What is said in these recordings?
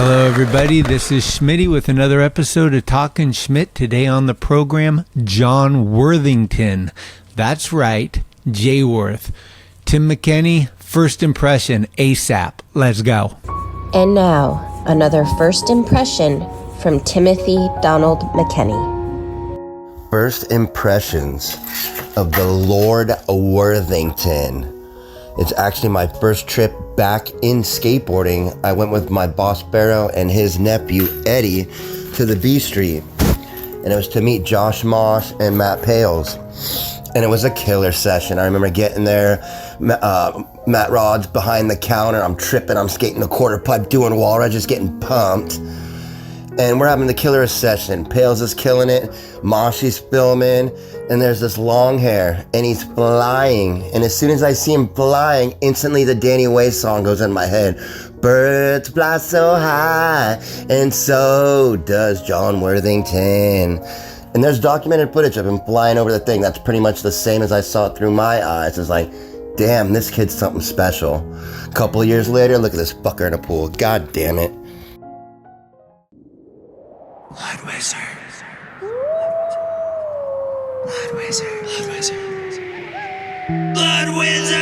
Hello, everybody. This is Schmitty with another episode of Talkin Schmit. Today on the program, John Worthington. That's right, J Worth. Tim McKenney, first impression, ASAP. Let's go. And now, another first impression from Timothy Donald McKenney. First impressions of the Lord Worthington. It's actually my first trip back in skateboarding. I went with my boss Barrow and his nephew Eddie to the B Street. And it was to meet Josh Moss and Matt Pales. And it was a killer session. I remember getting there, Matt Rod's behind the counter. I'm tripping, I'm skating a quarter pipe, doing wall rides, just getting pumped. And we're having the killer session. Pales is killing it, Moshy's filming, and there's this long hair, and he's flying. And as soon as I see him flying, instantly the Danny Way song goes in my head. Birds fly so high, and so does John Worthington. And there's documented footage of him flying over the thing. That's pretty much the same as I saw it through my eyes. It's like, damn, this kid's something special. A couple of years later, look at this fucker in a pool. God damn it. Blood Wizard. Blood Wizard. Blood Wizard. Blood Wizard!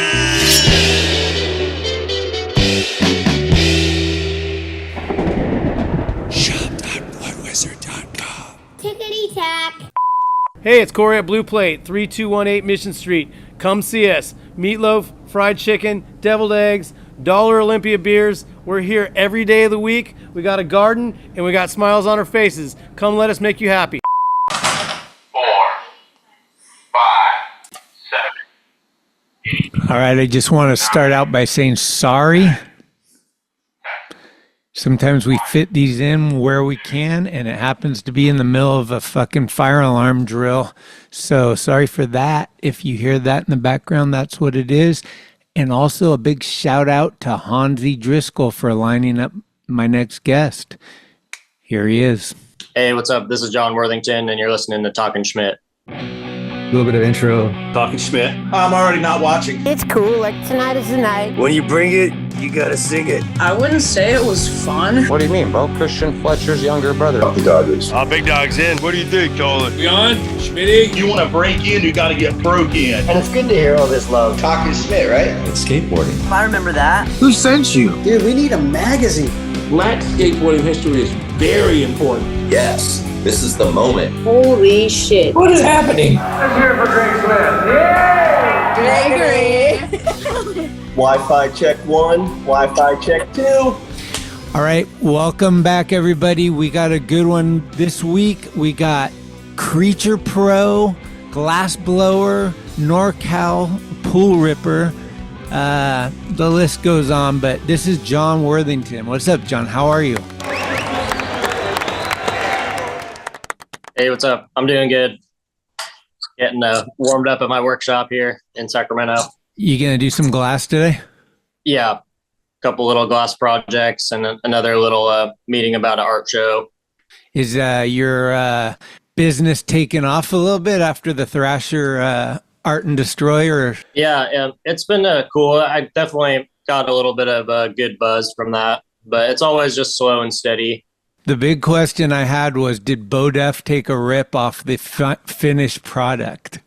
Shop.bloodwizard.com. Tickety-tack. Hey, it's Corey at Blue Plate, 3218 Mission Street. Come see us. Meatloaf, fried chicken, deviled eggs, Dollar Olympia beers. We're here every day of the week. We got a garden and we got smiles on our faces. Come let us make you happy. 4, 5, 7, 8. All right, I just want to start out by saying sorry. Sometimes we fit these in where we can, and it happens to be in the middle of a fucking fire alarm drill. So sorry for that. If you hear that in the background, that's what it is. And also a big shout out to Hansi Driscoll for lining up my next guest. Here he is. Hey, what's up? This is John Worthington, and you're listening to Talkin Schmit. A little bit of intro. Talkin Schmit. I'm already not watching. It's cool, like tonight is the night. When you bring it, you gotta sing it. I wouldn't say it was fun. What do you mean, bro? Christian Fletcher's younger brother. Fuck the Dodgers. Big dog's in. What do you think, Talkin? John, Schmitty. You want to break in, you gotta get broke in. And it's good to hear all this love. Talkin Schmit, right? It's skateboarding. I remember that. Who sent you? Dude, we need a magazine. Black skateboarding history is very important. Yes, this is the moment. Holy shit. What is happening? Let's hear it for Greg Smith. Yay! Gregory. Wi-Fi check 1, Wi-Fi check 2. All right, welcome back, everybody. We got a good one this week. We got Creature Pro, Glass Blower, NorCal, Pool Ripper. The list goes on, but this is John Worthington. What's up, John? How are you? Hey, what's up? I'm doing good. Getting warmed up at my workshop here in Sacramento. You gonna do some glass today? Yeah, a couple little glass projects and another little meeting about an art show. Is your business taking off a little bit after the Thrasher Art and Destroy? Or Yeah, it's been cool. I definitely got a little bit of a good buzz from that, but it's always just slow and steady. the big question I had was, did Bodef take a rip off the finished product?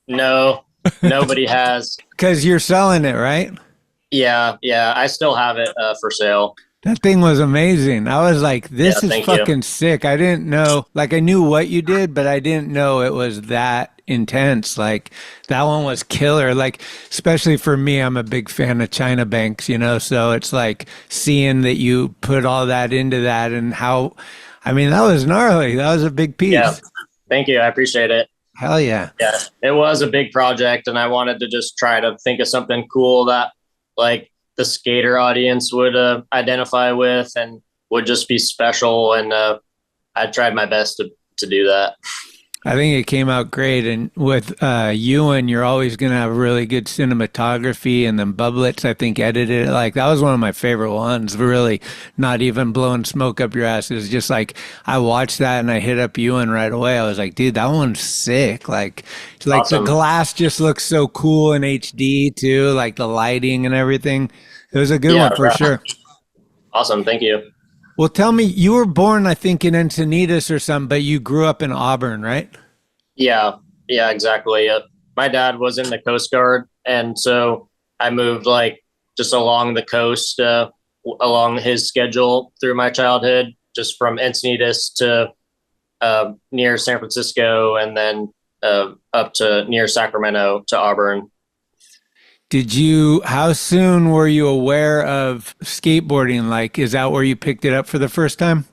No, nobody has. Because you're selling it, right? Yeah, I still have it for sale. That thing was amazing. I was like, this is fucking sick. I didn't know, like I knew what you did, but I didn't know it was that intense. Like that one was killer. Like, especially for me, I'm a big fan of China Banks, you know? So it's like seeing that you put all that into that and how, I mean, that was gnarly. That was a big piece. Yeah, thank you. I appreciate it. Hell yeah. Yeah, it was a big project and I wanted to just try to think of something cool that like the skater audience would identify with and would just be special. And I tried my best to do that. I think it came out great. And with Ewan, you're always going to have really good cinematography, and then Bublets, I think, edited it. Like, that was one of my favorite ones, really not even blowing smoke up your ass. It was just like, I watched that and I hit up Ewan right away. I was like, dude, that one's sick. Like awesome. The glass just looks so cool in HD too, like the lighting and everything. It was a good one for sure. Awesome. Thank you. Well, tell me, you were born, I think, in Encinitas or something, but you grew up in Auburn, right? Yeah, yeah, exactly. My dad was in the Coast Guard, and so I moved like just along the coast, along his schedule through my childhood, just from Encinitas to near San Francisco, and then up to near Sacramento to Auburn. How soon were you aware of skateboarding? Like, is that where you picked it up for the first time?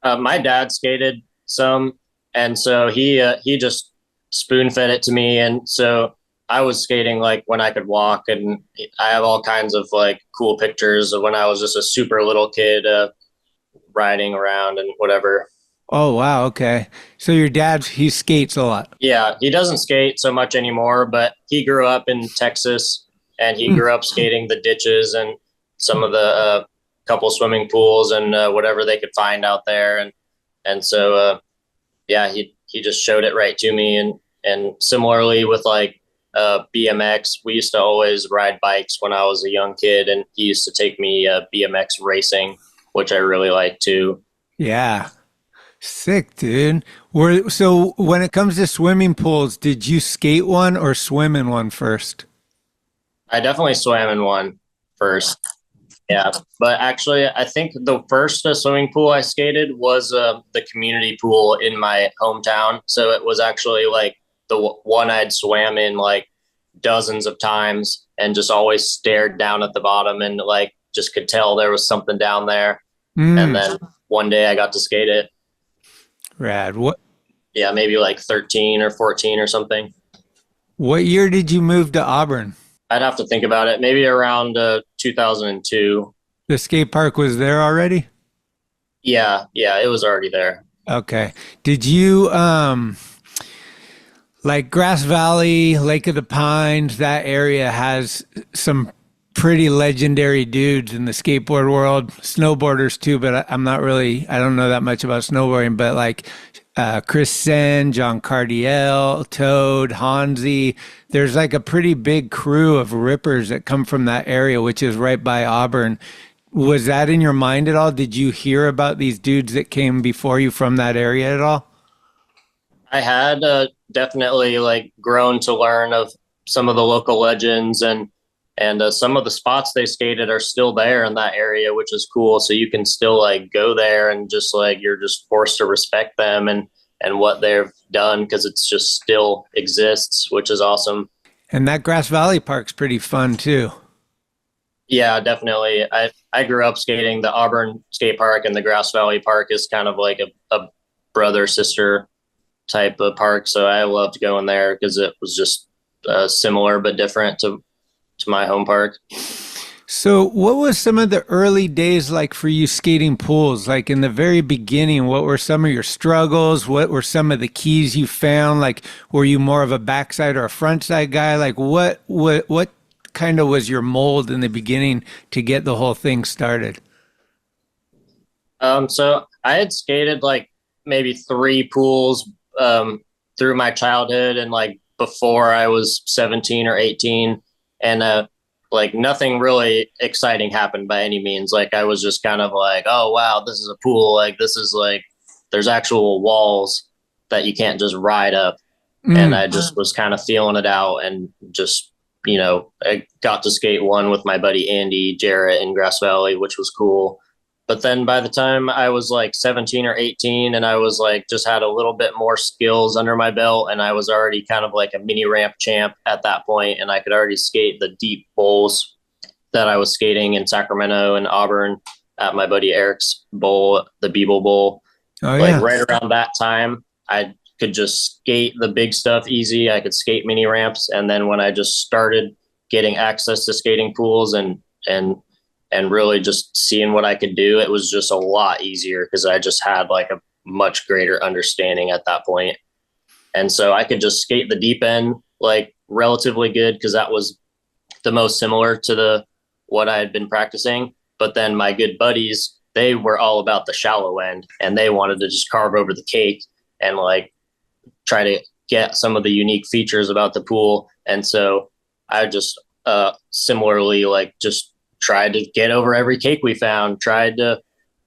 My dad skated some, and so he just spoon fed it to me, and so I was skating like when I could walk, and I have all kinds of like cool pictures of when I was just a super little kid riding around and whatever. Oh, wow. Okay. So your dad, he skates a lot. Yeah, he doesn't skate so much anymore, but he grew up in Texas, and he grew up skating the ditches and some of the couple swimming pools and whatever they could find out there, and so yeah, he just showed it right to me, and similarly with like BMX, we used to always ride bikes when I was a young kid, and he used to take me BMX racing, which I really liked too. Yeah. Sick, dude. So when it comes to swimming pools, did you skate one or swim in one first? I definitely swam in one first. Yeah, but actually, I think the first swimming pool I skated was the community pool in my hometown. So it was actually like the one I'd swam in like dozens of times, and just always stared down at the bottom, and like just could tell there was something down there. And then one day I got to skate it. Rad. What? Yeah, maybe like 13 or 14 or something. What year did you move to Auburn? I'd have to think about it. Maybe around 2002. The skate park was there already? Yeah, it was already there. Okay. Did you like Grass Valley, Lake of the Pines, that area has some pretty legendary dudes in the skateboard world, snowboarders too, but I don't know that much about snowboarding, but like Chris Sen, John Cardiel, Toad, Hansi, there's like a pretty big crew of rippers that come from that area, which is right by Auburn. Was that in your mind at all? Did you hear about these dudes that came before you from that area at all? I had definitely like grown to learn of some of the local legends, and some of the spots they skated are still there in that area, which is cool. So you can still like go there, and just like you're just forced to respect them and what they've done, because it's just still exists, which is awesome. And that Grass Valley Park's pretty fun too. Yeah, definitely. I grew up skating the Auburn skate park, and the Grass Valley Park is kind of like a brother sister type of park. So I loved going there because it was just similar but different to my home park. So what was some of the early days like for you skating pools? Like in the very beginning, what were some of your struggles? What were some of the keys you found? Like, were you more of a backside or a frontside guy? Like what kind of was your mold in the beginning to get the whole thing started? So I had skated like maybe 3 pools through my childhood, and like before I was 17 or 18. And like nothing really exciting happened by any means. Like I was just kind of like, oh wow, this is a pool. Like this is like, there's actual walls that you can't just ride up. And I just was kind of feeling it out, and just, I got to skate one with my buddy Andy Jarrett in Grass Valley, which was cool. But then by the time I was like 17 or 18, and I was like, just had a little bit more skills under my belt, and I was already kind of like a mini ramp champ at that point, and I could already skate the deep bowls that I was skating in Sacramento and Auburn at my buddy Eric's bowl, the Beeble Bowl. Oh, yeah. Like right around that time, I could just skate the big stuff easy. I could skate mini ramps. And then when I just started getting access to skating pools and really just seeing what I could do, it was just a lot easier, because I just had like a much greater understanding at that point. And so I could just skate the deep end like relatively good, because that was the most similar to what I had been practicing. But then my good buddies, they were all about the shallow end, and they wanted to just carve over the cake and like try to get some of the unique features about the pool. And so I just similarly like just tried to get over every cake we found, tried to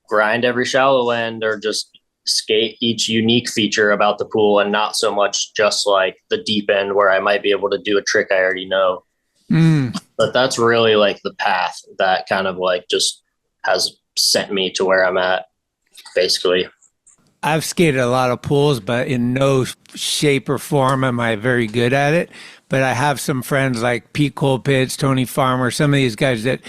grind every shallow end or just skate each unique feature about the pool and not so much just like the deep end where I might be able to do a trick I already know. But that's really like the path that kind of like just has sent me to where I'm at, basically. I've skated a lot of pools, but in no shape or form am I very good at it. But I have some friends like Pete Colpitts, Tony Farmer, some of these guys that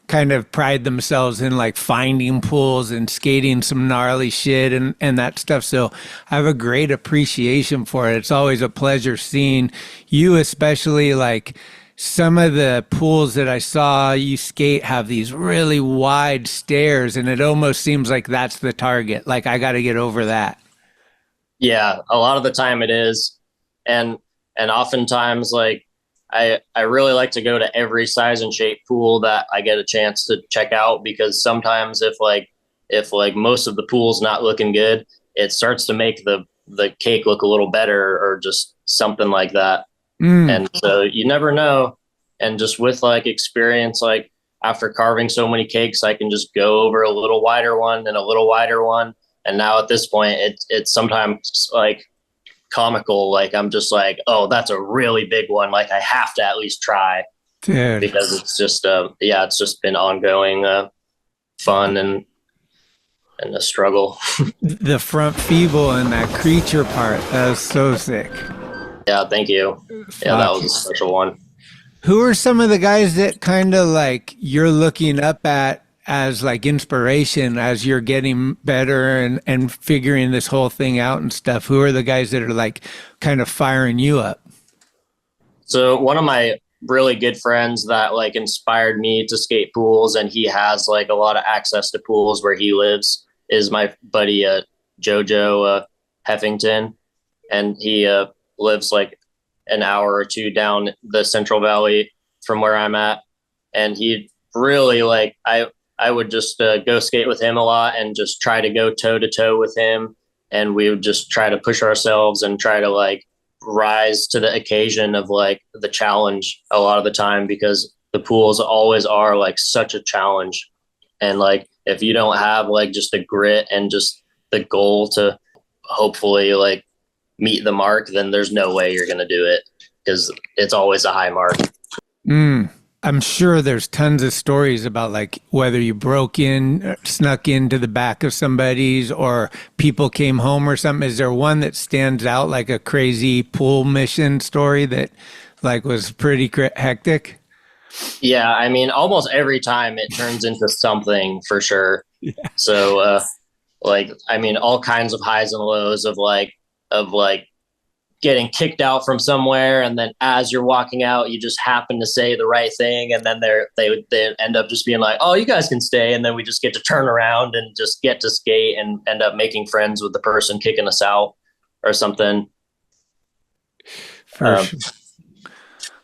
kind of pride themselves in like finding pools and skating some gnarly shit and that stuff. So I have a great appreciation for it. It's always a pleasure seeing you, especially like some of the pools that I saw you skate have these really wide stairs, and it almost seems like that's the target. Like I got to get over that. Yeah, a lot of the time it is. And oftentimes like I really like to go to every size and shape pool that I get a chance to check out, because sometimes if most of the pool's not looking good, it starts to make the cake look a little better or just something like that. And so you never know. And just with like experience, like after carving so many cakes, I can just go over a little wider one and a little wider one. And now at this point, it's sometimes like comical. Like I'm just like, oh, that's a really big one. Like I have to at least try. Dude. Because it's just, it's just been ongoing fun and a struggle. The front feeble and that creature part, that was so sick. Yeah, thank you. Yeah, that was a special one. Who are some of the guys that kind of like you're looking up at as like inspiration as you're getting better and figuring this whole thing out and stuff? Who are the guys that are like kind of firing you up? So one of my really good friends that like inspired me to skate pools, and he has like a lot of access to pools where he lives, is my buddy Jojo Heffington. And he lives like an hour or two down the Central Valley from where I'm at. And he really like, I would just go skate with him a lot and just try to go toe to toe with him. And we would just try to push ourselves and try to like rise to the occasion of like the challenge a lot of the time, because the pools always are like such a challenge. And like, if you don't have like just the grit and just the goal to hopefully like meet the mark, then there's no way you're going to do it, because it's always a high mark. I'm sure there's tons of stories about like whether you broke in, snuck into the back of somebody's, or people came home or something. Is there one that stands out, like a crazy pool mission story that like was pretty hectic? Yeah, I mean, almost every time it turns into something for sure. Yeah. So like, I mean, all kinds of highs and lows of like getting kicked out from somewhere, and then as you're walking out, you just happen to say the right thing, and then they end up just being like, oh, you guys can stay, and then we just get to turn around and just get to skate and end up making friends with the person kicking us out or something. I'd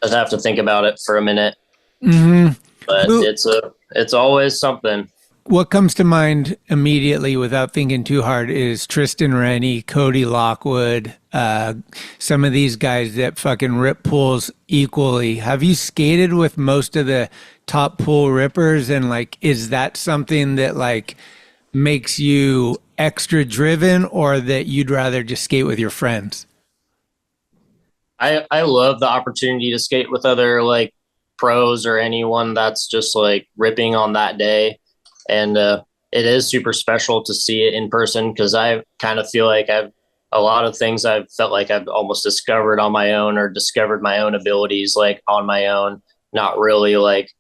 have to think about it for a minute. But it's always something. What comes to mind immediately without thinking too hard is Tristan Rennie, Cody Lockwood, some of these guys that fucking rip pools equally. Have you skated with most of the top pool rippers? And like, is that something that like makes you extra driven, or that you'd rather just skate with your friends? I love the opportunity to skate with other like pros or anyone that's just like ripping on that day. And it is super special to see it in person, because I kind of feel like a lot of things I've felt like I've almost discovered on my own, or discovered my own abilities like on my own, not really like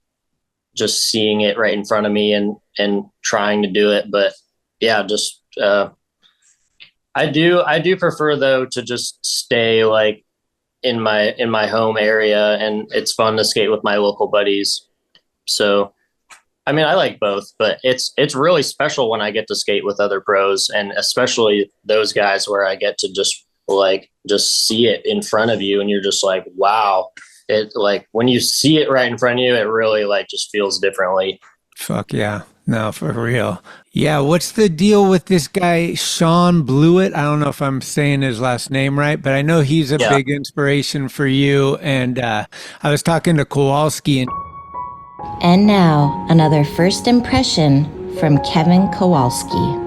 just seeing it right in front of me and trying to do it. But yeah, just I do prefer though to just stay like in my home area, and it's fun to skate with my local buddies. So I mean, I like both, but it's really special when I get to skate with other pros, and especially those guys where I get to just see it in front of you, and you're just like, wow. It like when you see it right in front of you, it really like just feels differently. Fuck yeah. No, for real. Yeah. What's the deal with this guy, Sean Blewett? I don't know if I'm saying his last name right, but I know he's a big inspiration for you. And I was talking to Kowalski, And now, another first impression from Kevin Kowalski.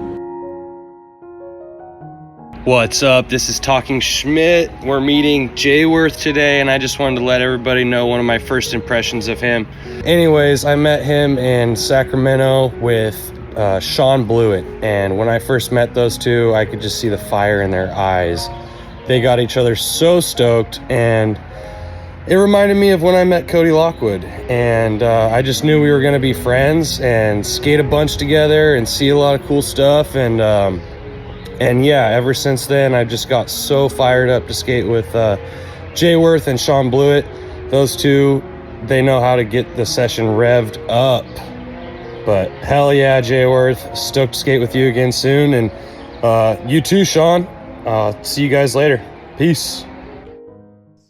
What's up? This is Talkin Schmit. We're meeting Jay Worth today, and I just wanted to let everybody know one of my first impressions of him. Anyways, I met him in Sacramento with Sean Blewett, and when I first met those two, I could just see the fire in their eyes. They got each other so stoked, and it reminded me of when I met Cody Lockwood, and I just knew we were going to be friends and skate a bunch together and see a lot of cool stuff. And yeah, ever since then, I just got so fired up to skate with Jay Worth and Sean Blewett. Those two, they know how to get the session revved up. But hell yeah, Jay Worth, stoked to skate with you again soon. And you too, Sean. See you guys later. Peace.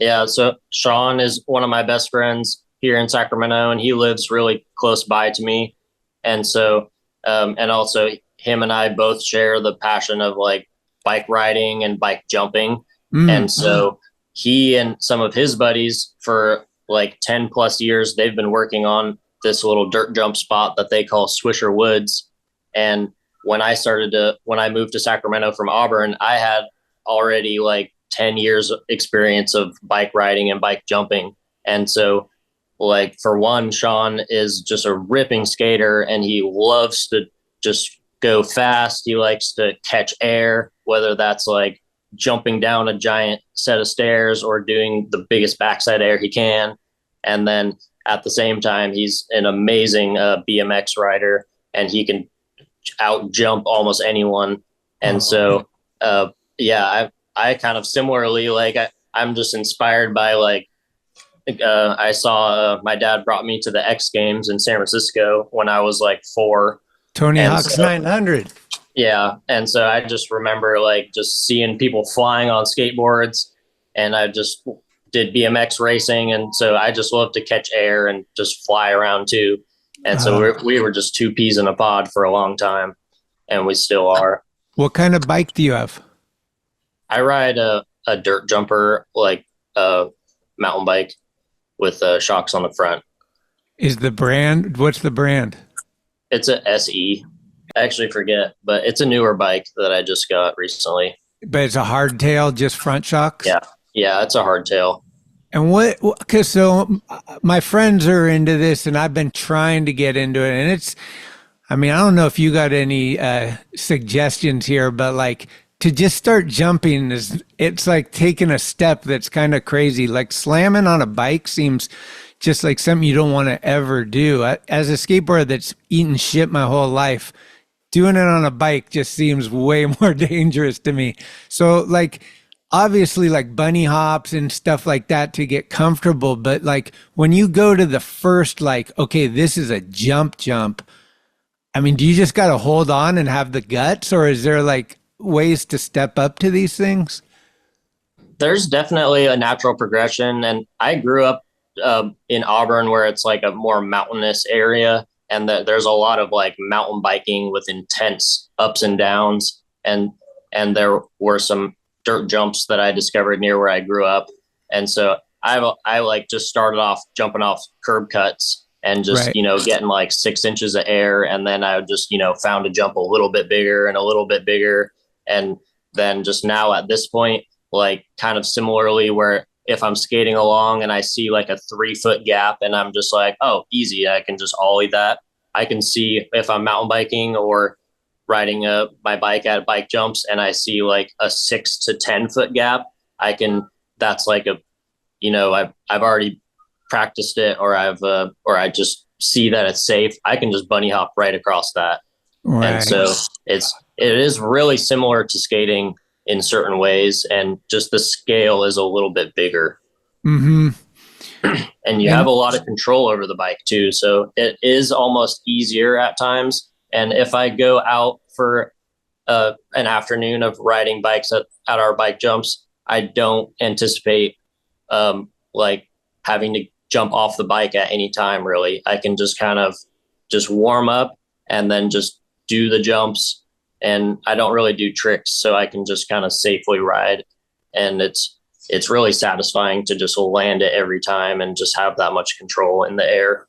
Yeah, so Sean is one of my best friends here in Sacramento, and he lives really close by to me. And so, and also him and I both share the passion of like bike riding and bike jumping. And so he and some of his buddies for like 10 plus years, they've been working on this little dirt jump spot that they call Swisher Woods. And when I moved to Sacramento from Auburn, I had already like 10 years experience of bike riding and bike jumping. And so like, for one, Sean is just a ripping skater, and he loves to just go fast. He likes to catch air, whether that's like jumping down a giant set of stairs or doing the biggest backside air he can. And then at the same time, he's an amazing BMX rider, and he can out jump almost anyone. And so, yeah, I kind of similarly, like I'm just inspired by like, I saw my dad brought me to the X Games in San Francisco when I was like 4. Tony Hawk's 900. Yeah. And so I just remember like just seeing people flying on skateboards, and I just did BMX racing. And so I just love to catch air and just fly around too. And so we were just two peas in a pod for a long time, and we still are. What kind of bike do you have? I ride a dirt jumper, like a mountain bike with shocks on the front. What's the brand? It's a SE. I actually forget, but it's a newer bike that I just got recently. But it's a hardtail, just front shocks? Yeah, it's a hardtail. And because so my friends are into this, and I've been trying to get into it. And I don't know if you got any suggestions here, but like to just start jumping it's like taking a step that's kind of crazy. Like slamming on a bike seems just like something you don't want to ever do. As a skateboarder that's eaten shit my whole life, doing it on a bike just seems way more dangerous to me. So like, obviously like bunny hops and stuff like that to get comfortable. But like when you go to the first, like, okay, this is a jump. Do you just got to hold on and have the guts, or is there like ways to step up to these things? There's definitely a natural progression. And I grew up in Auburn, where it's like a more mountainous area, and there's a lot of like mountain biking with intense ups and downs, and there were some dirt jumps that I discovered near where I grew up. And so I like just started off jumping off curb cuts and just getting like 6 inches of air, and then I would just found a jump a little bit bigger and a little bit bigger, and then just now at this point, like kind of similarly, where if I'm skating along and I see like a 3-foot gap, and I'm just like, oh, easy, I can just ollie that. I can see if I'm mountain biking or riding my bike at bike jumps, and I see like a 6 to 10 foot gap, that's like I've already practiced it, or I just see that it's safe. I can just bunny hop right across that. Right. And so it is really similar to skating in certain ways, and just the scale is a little bit bigger. Mm-hmm. And you have a lot of control over the bike too. So it is almost easier at times. And if I go out for an afternoon of riding bikes at our bike jumps, I don't anticipate like having to jump off the bike at any time, really. I can just kind of just warm up and then just do the jumps, and I don't really do tricks, so I can just kind of safely ride. And it's really satisfying to just land it every time and just have that much control in the air.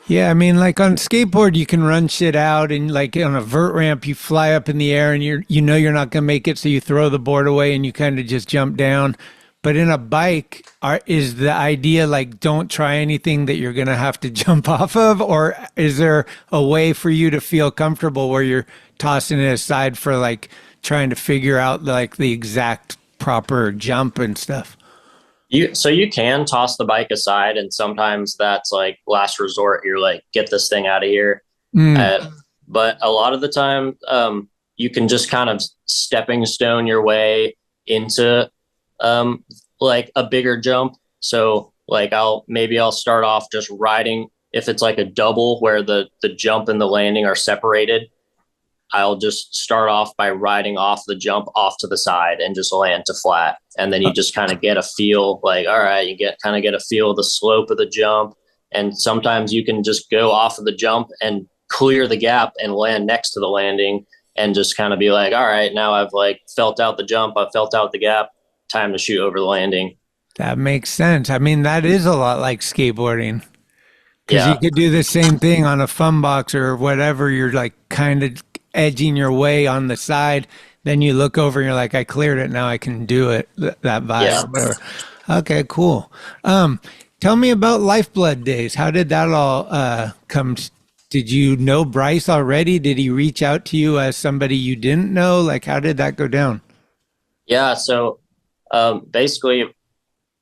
Yeah, I mean, like on skateboard, you can run shit out, and like on a vert ramp, you fly up in the air, and you know you're not gonna make it, so you throw the board away and you kind of just jump down. But in a bike, is the idea like don't try anything that you're gonna have to jump off of, or is there a way for you to feel comfortable where you're tossing it aside for like trying to figure out like the exact proper jump and stuff? You can toss the bike aside, and sometimes that's like last resort. You're like, get this thing out of here. But a lot of the time, you can just kind of stepping stone your way into like a bigger jump. So like I'll start off just riding. If it's like a double where the jump and the landing are separated, I'll just start off by riding off the jump off to the side and just land to flat. And then you just kind of get a feel like, all right, you get a feel of the slope of the jump. And sometimes you can just go off of the jump and clear the gap and land next to the landing and just kind of be like, all right, now I've like felt out the jump. I've felt out the gap. Time to shoot over the landing. That makes sense. I mean, that is a lot like skateboarding. Because Yeah. you could do the same thing on a fun box or whatever. You're like kind of edging your way on the side. Then you look over and you're like, I cleared it. Now I can do it. That vibe. Yeah. Whatever. Okay, cool. Tell me about Lifeblood days. How did that all come? Did you know Bryce already? Did he reach out to you as somebody you didn't know? Like, how did that go down? Yeah. So basically,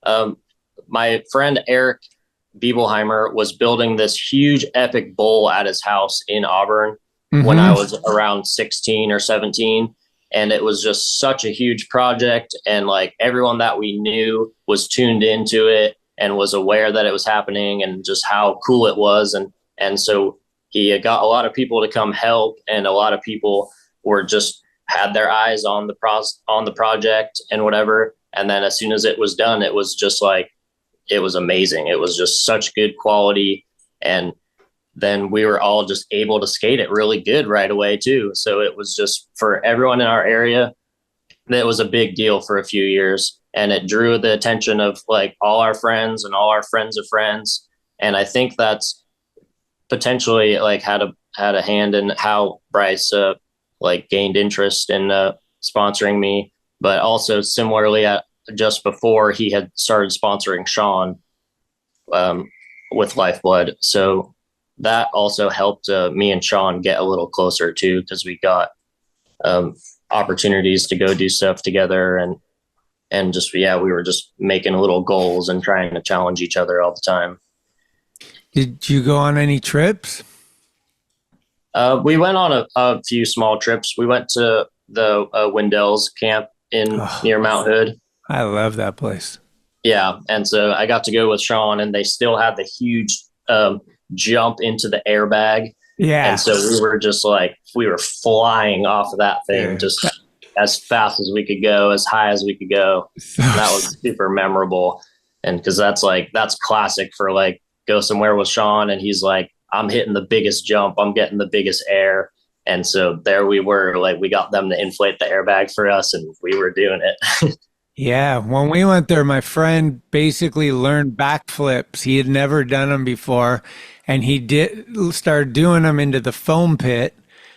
my friend Eric Biebelheimer was building this huge epic bowl at his house in Auburn when I was around 16 or 17. And it was just such a huge project. And like everyone that we knew was tuned into it and was aware that it was happening and just how cool it was. And so he got a lot of people to come help, and a lot of people were just had their eyes on the project and whatever. And then as soon as it was done, it was just like, it was amazing. It was just such good quality. And then we were all just able to skate it really good right away too. So it was just for everyone in our area, that was a big deal for a few years. And it drew the attention of like all our friends and all our friends of friends. And I think that's potentially like had a hand in how Bryce like gained interest in sponsoring me. But also similarly, just before, he had started sponsoring Sean with Lifeblood. So that also helped me and Sean get a little closer too, because we got opportunities to go do stuff together, and just, yeah, we were just making little goals and trying to challenge each other all the time. Did you go on any trips? We went on a few small trips. We went to the Wendell's camp near Mount Hood. I love that place. Yeah. And so I got to go with Sean, and they still had the huge jump into the airbag. Yeah. And so we were just like, we were flying off of that thing just as fast as we could go, as high as we could go. That was super memorable. And because that's classic for like, go somewhere with Sean, and he's like, I'm hitting the biggest jump, I'm getting the biggest air. And so there we were, like, we got them to inflate the airbag for us, and we were doing it. Yeah, when we went there, my friend basically learned backflips. He had never done them before, and he started doing them into the foam pit,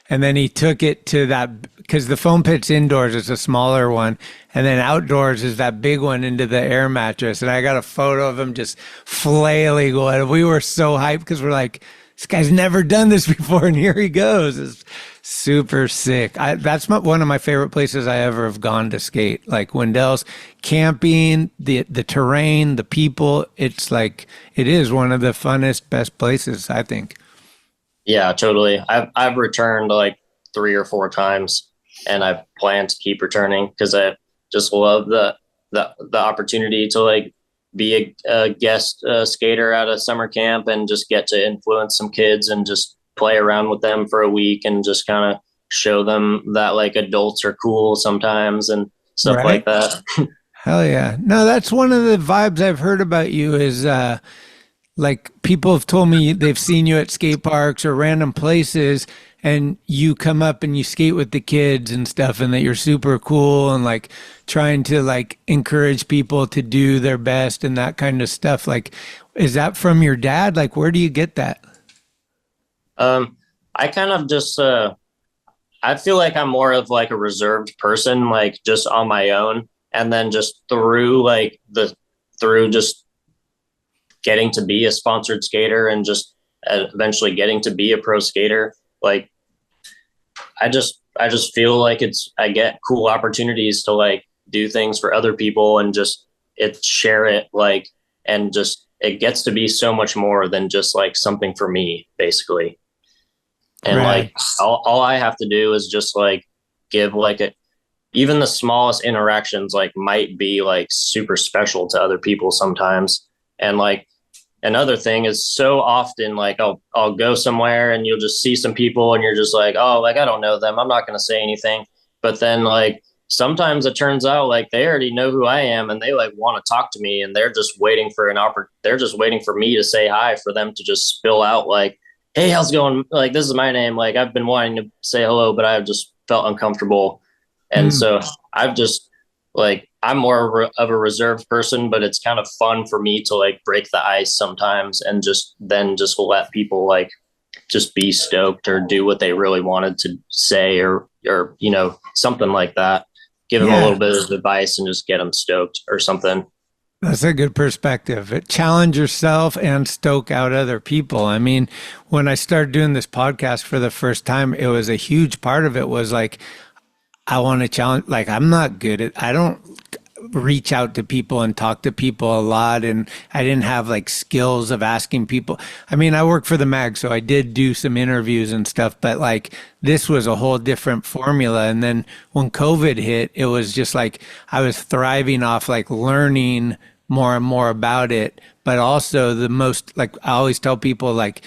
and then he took it to that, because the foam pit's indoors, it's a smaller one, and then outdoors is that big one into the air mattress. And I got a photo of him just flailing going. We were so hyped because we're like, this guy's never done this before, and here he goes. It's super sick. That's one of my favorite places I ever have gone to skate. Like Wendell's, camping, the terrain, the people. It's like, it is one of the funnest, best places, I think. Yeah, totally. I've returned like 3 or 4 times, and I plan to keep returning because I just love the opportunity to like be a guest skater at a summer camp and just get to influence some kids and just play around with them for a week and just kind of show them that like adults are cool sometimes and stuff like that. Hell yeah. No, that's one of the vibes I've heard about you is like people have told me they've seen you at skate parks or random places, and you come up and you skate with the kids and stuff, and that you're super cool and like trying to like encourage people to do their best and that kind of stuff. Like, is that from your dad? Like, where do you get that? I kind of just I feel like I'm more of like a reserved person, like just on my own, and then just through just getting to be a sponsored skater and just eventually getting to be a pro skater. Like I just feel like I get cool opportunities to like do things for other people and just share it, like, and just it gets to be so much more than just like something for me, basically. And like all I have to do is just like give like even the smallest interactions like might be like super special to other people sometimes. And like another thing is so often like I'll go somewhere and you'll just see some people and you're just like, oh, like I don't know them, I'm not going to say anything. But then like sometimes it turns out like they already know who I am and they like want to talk to me, and they're just waiting for they're just waiting for me to say hi, for them to just spill out like, hey, how's it going? Like, this is my name. Like, I've been wanting to say hello, but I've just felt uncomfortable. And so I've just like, I'm more of a reserved person, but it's kind of fun for me to like break the ice sometimes and just let people like just be stoked or do what they really wanted to say or, you know, something like that. Give them a little bit of advice and just get them stoked or something. That's a good perspective. Challenge yourself and stoke out other people. I mean, when I started doing this podcast for the first time, it was a huge part of it was like, I want to challenge, like, I don't reach out to people and talk to people a lot. And I didn't have like skills of asking people. I mean, I work for the mag, so I did do some interviews and stuff, but like this was a whole different formula. And then when COVID hit, it was just like, I was thriving off like learning more and more about it. But also the most, like I always tell people, like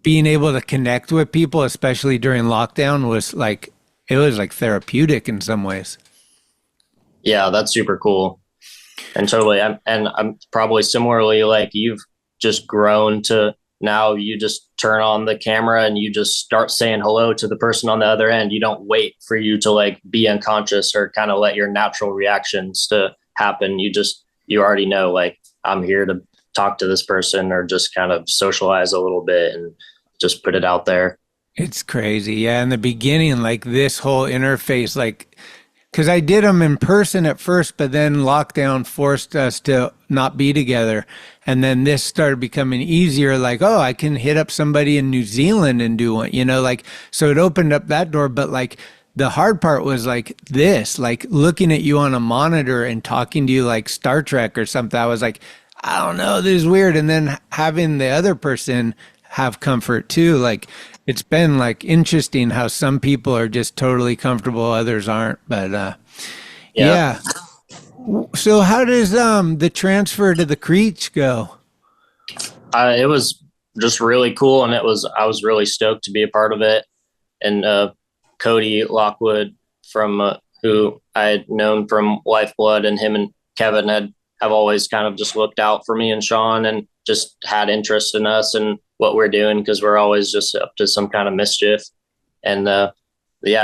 being able to connect with people, especially during lockdown, was like, it was like therapeutic in some ways. Yeah, that's super cool. And totally. I'm probably similarly like you've just grown to now you just turn on the camera and you just start saying hello to the person on the other end. You don't wait for you to like be unconscious or kind of let your natural reactions to happen. You already know, like, I'm here to talk to this person or just kind of socialize a little bit and just put it out there. It's crazy. Yeah. In the beginning, like this whole interface, like, because I did them in person at first, but then lockdown forced us to not be together. And then this started becoming easier. Like, oh, I can hit up somebody in New Zealand and do one, you know, like, so it opened up that door. But like the hard part was like this, like looking at you on a monitor and talking to you like Star Trek or something. I was like, I don't know, this is weird. And then having the other person have comfort too. Like, it's been like interesting how some people are just totally comfortable, others aren't. But yeah. So how does the transfer to the Creech go? It was just really cool, and I was really stoked to be a part of it. And Cody Lockwood, from who I had known from Lifeblood, and him and Kevin have always kind of just looked out for me and Sean and just had interest in us and what we're doing, because we're always just up to some kind of mischief. And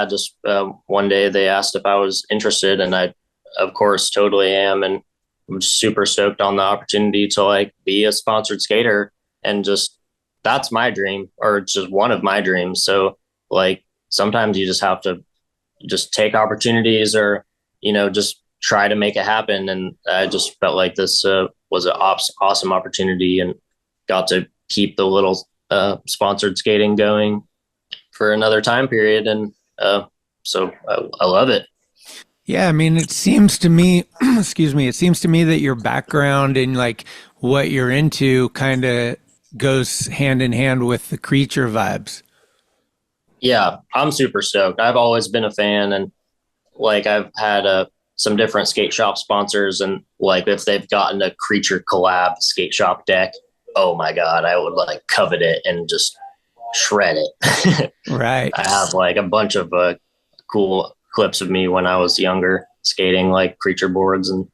just one day they asked if I was interested, and I of course totally am, and I'm super stoked on the opportunity to like be a sponsored skater. And just that's my dream, or just one of my dreams. So like sometimes you just have to just take opportunities, or you know, just try to make it happen. And I just felt like this was an awesome opportunity, and got to keep the little sponsored skating going for another time period. And so I love it. Yeah, I mean, it seems to me, it seems to me that your background and like what you're into kind of goes hand in hand with the Creature vibes. Yeah, I'm super stoked. I've always been a fan, and like I've had some different skate shop sponsors, and like if they've gotten a Creature collab skate shop deck, oh my God, I would like covet it and just shred it. Right. I have like a bunch of cool clips of me when I was younger skating like Creature boards, and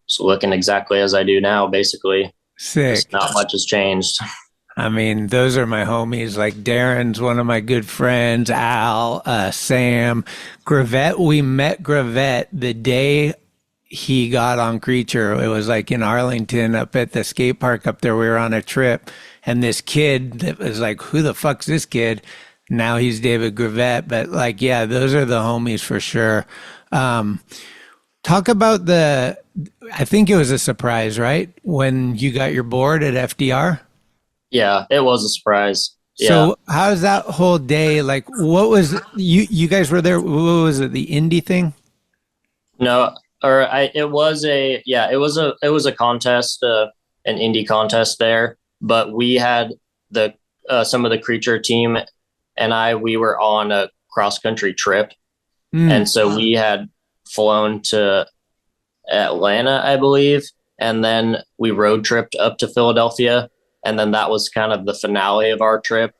so looking exactly as I do now, basically. Sick. Just not much has changed. I mean, those are my homies. Like Darren's one of my good friends, Al, Sam, Gravette. We met Gravette the day he got on Creature. It was like in Arlington up at the skate park up there. We were on a trip, and this kid that was like, who the fuck's this kid? Now he's David Gravett. But like, yeah, those are the homies for sure. Talk about I think it was a surprise, right? When you got your board at FDR? Yeah, it was a surprise. Yeah. So how's that whole day? Like, what was, you guys were there, what was it, the indie thing? No, it was a contest, an indie contest there, but we had some of the Creature team and we were on a cross country trip. And so we had flown to Atlanta, I believe. And then we road tripped up to Philadelphia. And then that was kind of the finale of our trip.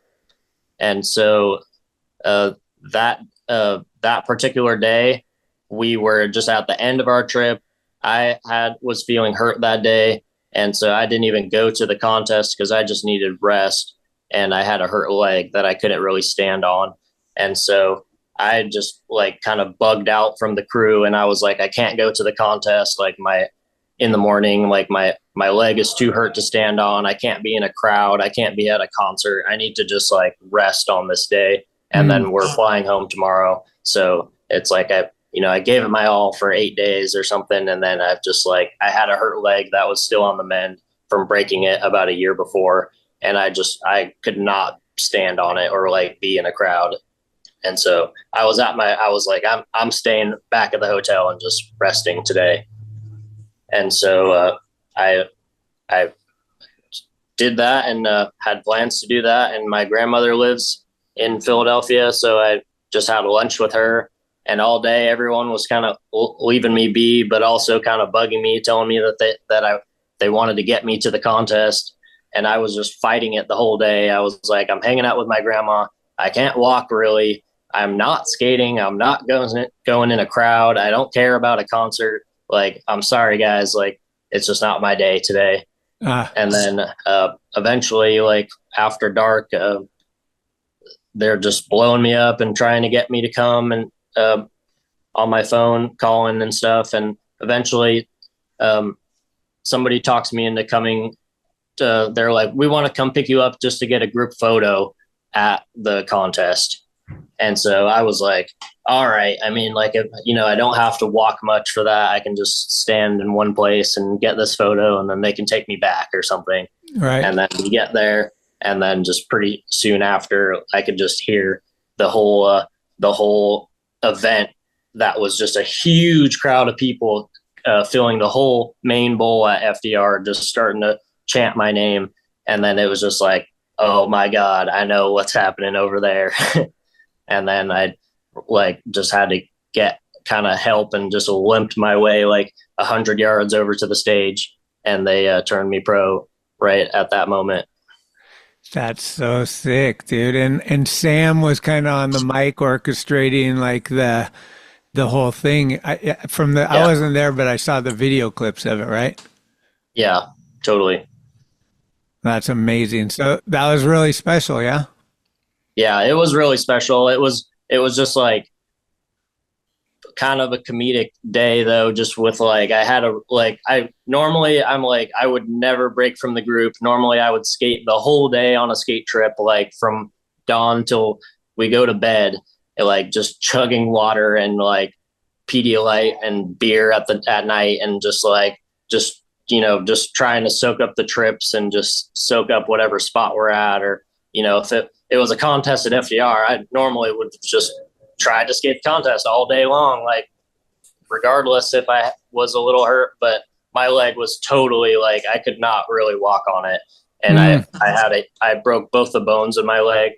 And so that particular day, we were just at the end of our trip. I was feeling hurt that day. And so I didn't even go to the contest because I just needed rest. And I had a hurt leg that I couldn't really stand on. And so I just like kind of bugged out from the crew. And I was like, I can't go to the contest. Like in the morning, like my leg is too hurt to stand on. I can't be in a crowd. I can't be at a concert. I need to just like rest on this day. And then we're flying home tomorrow. So it's like, I gave it my all for 8 days or something. And then I've just like, I had a hurt leg that was still on the mend from breaking it about a year before. And I could not stand on it or like be in a crowd. And so I was like, I'm staying back at the hotel and just resting today. And so I did that and had plans to do that. And my grandmother lives in Philadelphia. So I just had lunch with her. And all day, everyone was kind of leaving me be, but also kind of bugging me, telling me that they wanted to get me to the contest. And I was just fighting it the whole day. I was like, I'm hanging out with my grandma. I can't walk really. I'm not skating. I'm not going in a crowd. I don't care about a concert. Like, I'm sorry, guys. Like, it's just not my day today. And then eventually, like after dark, they're just blowing me up and trying to get me to come and on my phone, calling and stuff. And eventually somebody talks me into coming. They're like, we want to come pick you up just to get a group photo at the contest. And so I was like, all right. I mean, like, if, I don't have to walk much for that. I can just stand in one place and get this photo and then they can take me back or something. Right. And then we get there. And then just pretty soon after, I could just hear the whole event. That was just a huge crowd of people filling the whole main bowl at FDR, just starting to chant my name. And then it was just like, oh my God, I know what's happening over there. And then I like just had to get kind of help and just limped my way like 100 yards over to the stage. And they turned me pro right at that moment. That's so sick, dude. And Sam was kind of on the mic orchestrating like the whole thing. I wasn't there, but I saw the video clips of it, right? Yeah, totally. That's amazing. So that was really special, yeah? Yeah, it was really special. It was just like kind of a comedic day though, just with like, I'm like, I would never break from the group. Normally I would skate the whole day on a skate trip, like from dawn till we go to bed, like just chugging water and like Pedialyte and beer at night. And just trying to soak up the trips and just soak up whatever spot we're at. Or, if it was a contest at FDR, I normally would just try to skate the contest all day long, like regardless if I was a little hurt, but my leg was totally like, I could not really walk on it. And I broke both the bones of my leg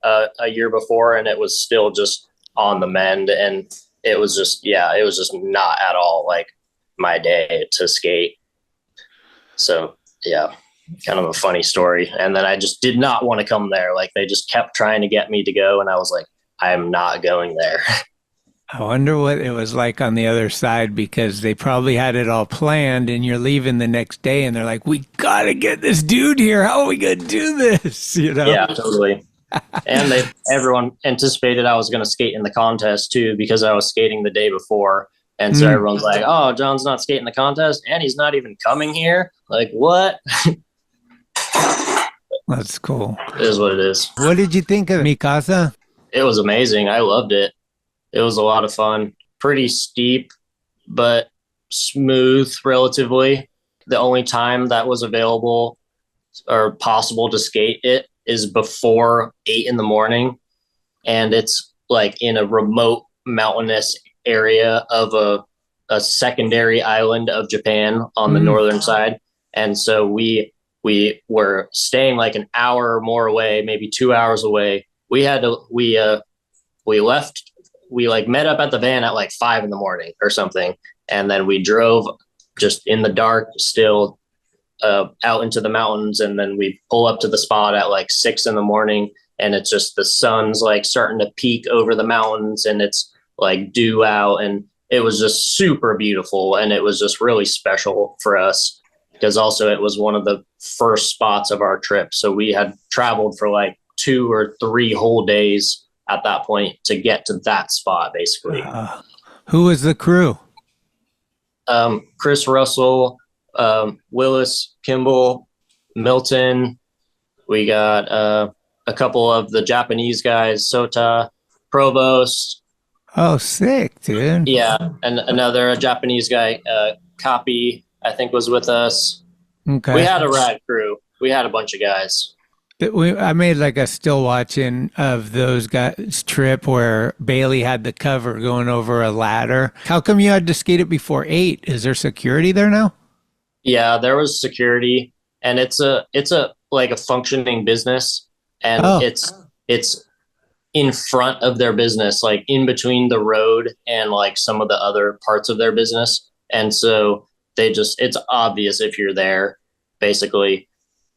a year before, and it was still just on the mend. And it was just not at all like my day to skate. So yeah, kind of a funny story. And then I just did not want to come there. Like they just kept trying to get me to go. And I was like, I'm not going there. I wonder what it was like on the other side, because they probably had it all planned and you're leaving the next day and they're like, we got to get this dude here. How are we going to do this? Yeah, totally. And everyone anticipated I was going to skate in the contest too, because I was skating the day before. And so everyone's like, oh, John's not skating the contest and he's not even coming here. Like, what? That's cool. It is what it is. What did you think of Mikasa? It was amazing. I loved it. It was a lot of fun. Pretty steep, but smooth relatively. The only time that was available or possible to skate it is before 8 in the morning. And it's like in a remote mountainous area of a secondary island of Japan on the northern side. And so we were staying like an hour or more away, maybe 2 hours away. We left, we like met up at the van at like 5 in the morning or something. And then we drove just in the dark still out into the mountains. And then we pull up to the spot at like 6 in the morning. And it's just the sun's like starting to peek over the mountains and it's like dew out. And it was just super beautiful. And it was just really special for us because also it was one of the first spots of our trip. So we had traveled for like 2 or 3 whole days at that point to get to that spot, basically. Who was the crew? Chris Russell, Willis, Kimball, Milton. We got a couple of the Japanese guys, SOTY, Provost. Oh, sick, dude. Yeah, and another Japanese guy, Copy, I think was with us. Okay. We had a rad crew. We had a bunch of guys. I made like a still watching of those guys' trip where Bailey had the cover going over a ladder. How come you had to skate it before 8? Is there security there now? Yeah, there was security, and it's a like a functioning business, and it's in front of their business, like in between the road and like some of the other parts of their business. And so it's obvious if you're there, basically.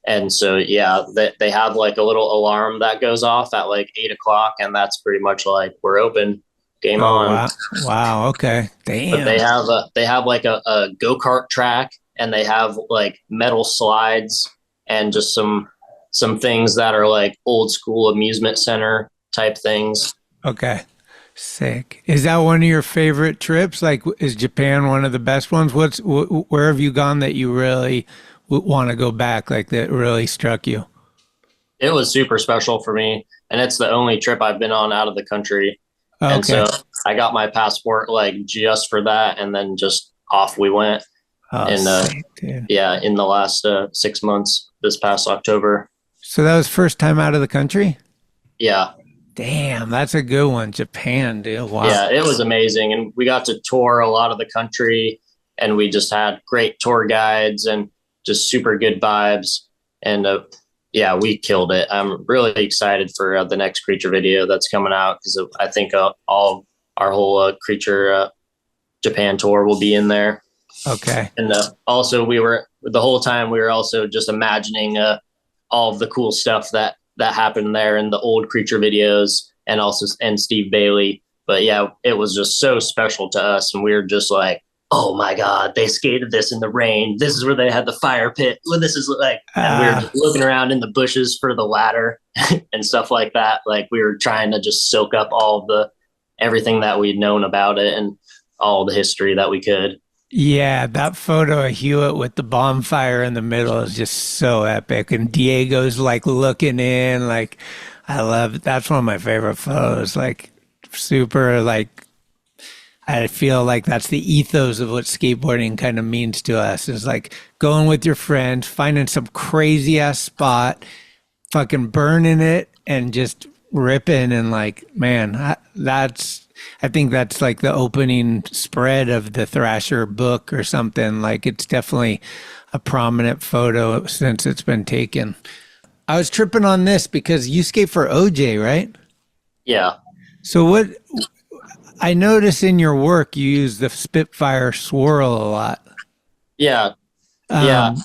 And so, yeah, they have like a little alarm that goes off at like 8 o'clock, and that's pretty much like we're open, game on. Wow. Okay. Damn. But they have like a go-kart track, and they have like metal slides and just some things that are like old school amusement center type things. Okay. Sick. Is that one of your favorite trips? Like, is Japan one of the best ones? Where have you gone that you really want to go back, like that really struck you? It was super special for me, and it's the only trip I've been on out of the country. Okay. And so I got my passport like just for that, and then just off we went. In the last 6 months, this past October. So that was first time out of the country? Yeah. Damn, that's a good one. Japan, dude. Wow. Yeah, it was amazing. And we got to tour a lot of the country, and we just had great tour guides and just super good vibes. And yeah, we killed it. I'm really excited for the next Creature video that's coming out, because I think all our whole Creature Japan tour will be in there. Okay. And also the whole time we were also just imagining all of the cool stuff that happened there in the old Creature videos, and Steve Bailey. But yeah, it was just so special to us. And we were just like, oh my God, they skated this in the rain. This is where they had the fire pit. Well, this is like, and we were just looking around in the bushes for the ladder and stuff like that. Like, we were trying to just soak up everything that we'd known about it and all the history that we could. Yeah, that photo of Hewitt with the bonfire in the middle is just so epic. And Diego's like looking in, like, I love it. That's one of my favorite photos. Like, super, like, I feel like that's the ethos of what skateboarding kind of means to us, is like going with your friends, finding some crazy ass spot, fucking burning it, and just ripping. And like, man, I think that's like the opening spread of the Thrasher book or something. Like, it's definitely a prominent photo since it's been taken. I was tripping on this because you skate for OJ, right? Yeah. So I notice in your work, you use the Spitfire swirl a lot. Yeah. Yeah.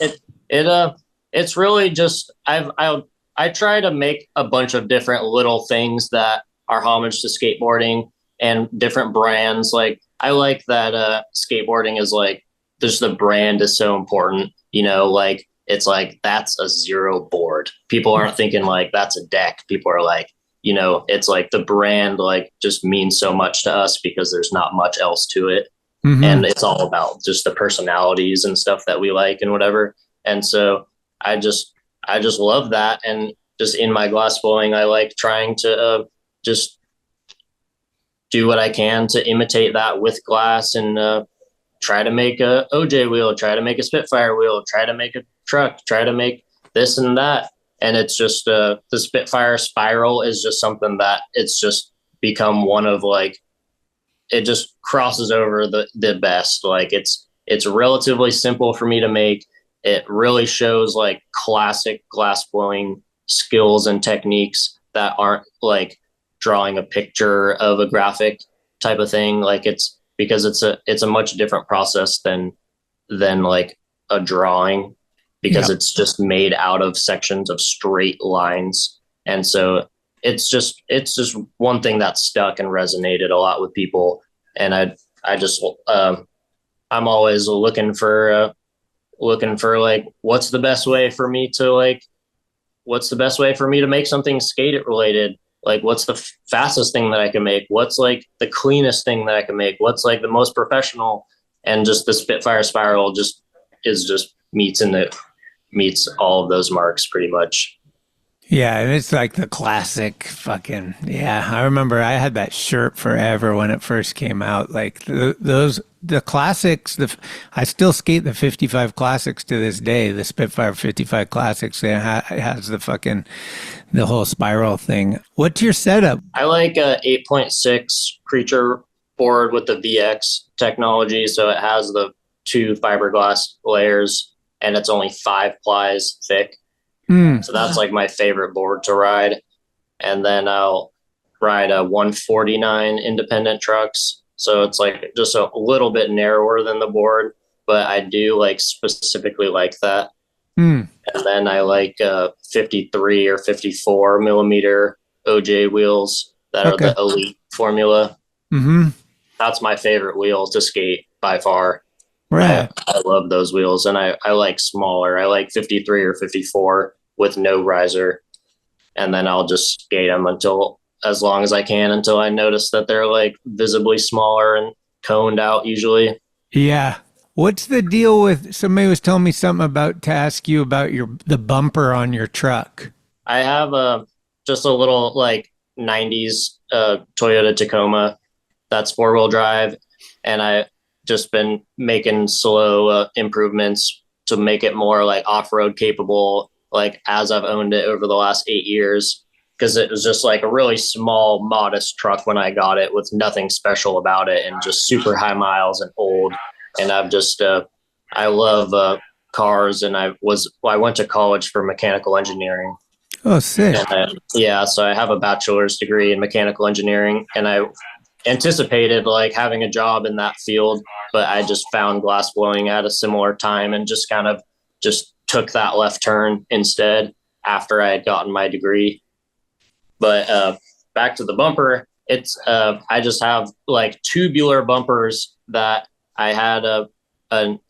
It's really just, I try to make a bunch of different little things that are homage to skateboarding and different brands. Like, I like that skateboarding is like, just the brand is so important, like, it's like, that's a zero board. People aren't thinking like that's a deck. People are like, it's like the brand like just means so much to us because there's not much else to it. Mm-hmm. And it's all about just the personalities and stuff that we like and whatever. And so I just I just love that. And just in my glass blowing, I like trying to just do what I can to imitate that with glass, and try to make a OJ wheel, try to make a Spitfire wheel, try to make a truck, try to make this and that. And it's just the Spitfire spiral is just something that it's just become one of like, it just crosses over the best. Like it's relatively simple for me to make. It really shows like classic glass blowing skills and techniques that aren't like drawing a picture of a graphic type of thing. Like it's because it's a much different process than like a drawing, because it's just made out of sections of straight lines. And so it's just one thing that stuck and resonated a lot with people. And I just I'm always looking for like, what's the best way for me to make something skate it related? Like, what's the fastest thing that I can make? What's like the cleanest thing that I can make? What's like the most professional? And just the Spitfire spiral just meets all of those marks pretty much. Yeah, and it's like the classic fucking, yeah. I remember I had that shirt forever when it first came out. Like the classics, I still skate the 55 classics to this day, the Spitfire 55 classics. It has the whole spiral thing. What's your setup? I like a 8.6 Creature board with the VX technology. So it has the 2 fiberglass layers and it's only 5 plies thick. So that's like my favorite board to ride. And then I'll ride a 149 independent trucks. So it's like just a little bit narrower than the board, but I do like specifically like that. And then I like 53 or 54 millimeter OJ wheels that are the Elite formula. That's my favorite wheel to skate by far. Right. I love those wheels, and I like smaller. I like 53 or 54 with no riser, and then I'll just skate them as long as I can until I notice that they're like visibly smaller and coned out usually. Yeah. What's the deal with, somebody was telling me something to ask you about the bumper on your truck. I have just a little like 90s Toyota Tacoma that's 4-wheel drive, and I just been making slow improvements to make it more like off-road capable, like as I've owned it over the last 8 years, because it was just like a really small, modest truck when I got it with nothing special about it and just super high miles and old. And I've just, I love cars, and I went to college for mechanical engineering. Oh, sick. And so I have a bachelor's degree in mechanical engineering, and I anticipated like having a job in that field, but I just found glass blowing at a similar time and just kind of just took that left turn instead after I had gotten my degree. But back to the bumper, it's I just have like tubular bumpers that I had a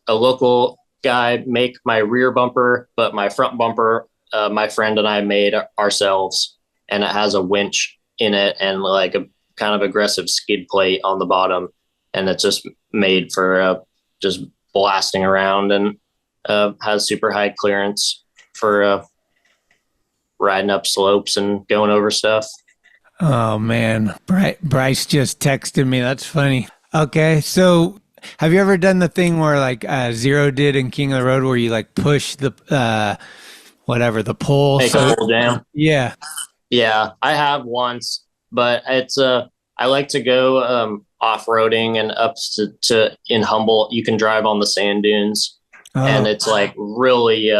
local guy make my rear bumper, but my front bumper, my friend and I made ourselves, and it has a winch in it and like a kind of aggressive skid plate on the bottom, and it's just made for just blasting around, and has super high clearance for riding up slopes and going over stuff. Oh man, Bryce just texted me. That's funny. Okay, so have you ever done the thing where like Zero did in King of the Road, where you like push the the pole? Make a pole jam. Yeah. Yeah, I have once, but it's I like to go off-roading and up to in Humboldt. You can drive on the sand dunes, and it's like really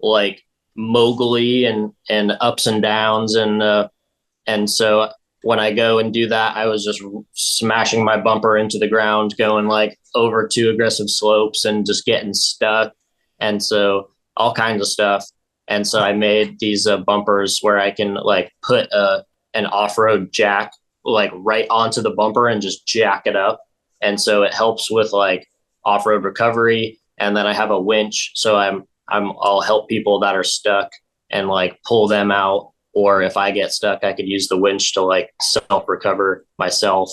like mogully and ups and downs, and so when I go and do that, I was just smashing my bumper into the ground, going like over 2 aggressive slopes and just getting stuck, and so all kinds of stuff. And so I made these bumpers where I can like put an off-road jack like right onto the bumper and just jack it up. And so it helps with like off-road recovery. And then I have a winch, so I'll help people that are stuck and like pull them out. Or if I get stuck, I could use the winch to like self-recover myself.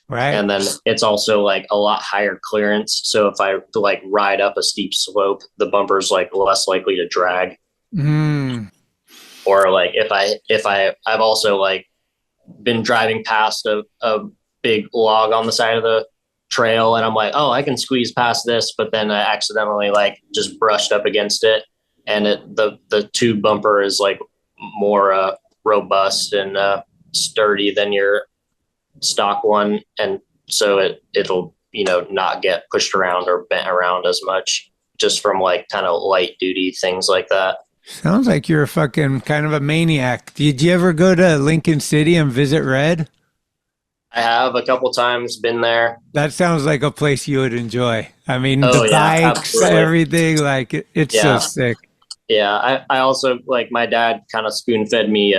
Right. And then it's also like a lot higher clearance. So if I like ride up a steep slope, the bumper's like less likely to drag. Or like I've also like been driving past a big log on the side of the trail, and I'm like, oh, I can squeeze past this, but then I accidentally like just brushed up against it, and the tube bumper is like more robust and sturdy than your stock one, and so it'll not get pushed around or bent around as much, just from like kind of light duty things like that. Sounds like you're a fucking kind of a maniac. Did you ever go to Lincoln City and visit Red? I have a couple times been there. That sounds like a place you would enjoy. I mean, Oh, the yeah, bikes, absolutely. everything, like it's so Yeah. sick. Yeah, I also like my dad kind of spoon fed me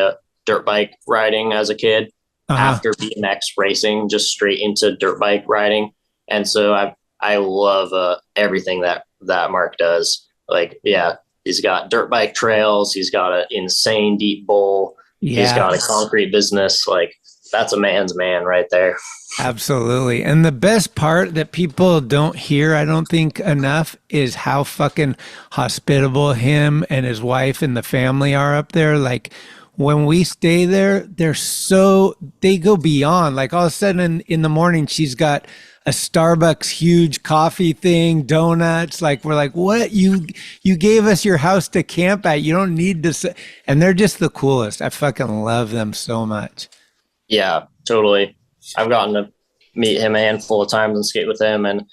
dirt bike riding as a kid after BMX racing, just straight into dirt bike riding. And so I love everything that Mark does. Like, yeah, he's got dirt bike trails. He's got an insane deep bowl. Yeah. He's got a concrete business. Like, that's a man's man right there. Absolutely. And the best part that people don't hear, I don't think enough, is how fucking hospitable him and his wife and the family are up there. Like when we stay there, they go beyond. Like all of a sudden in the morning, she's got a Starbucks huge coffee thing, donuts. Like we're like, what? You gave us your house to camp at. You don't need to. And they're just the coolest. I fucking love them so much. Yeah, totally. I've gotten to meet him a handful of times and skate with him. And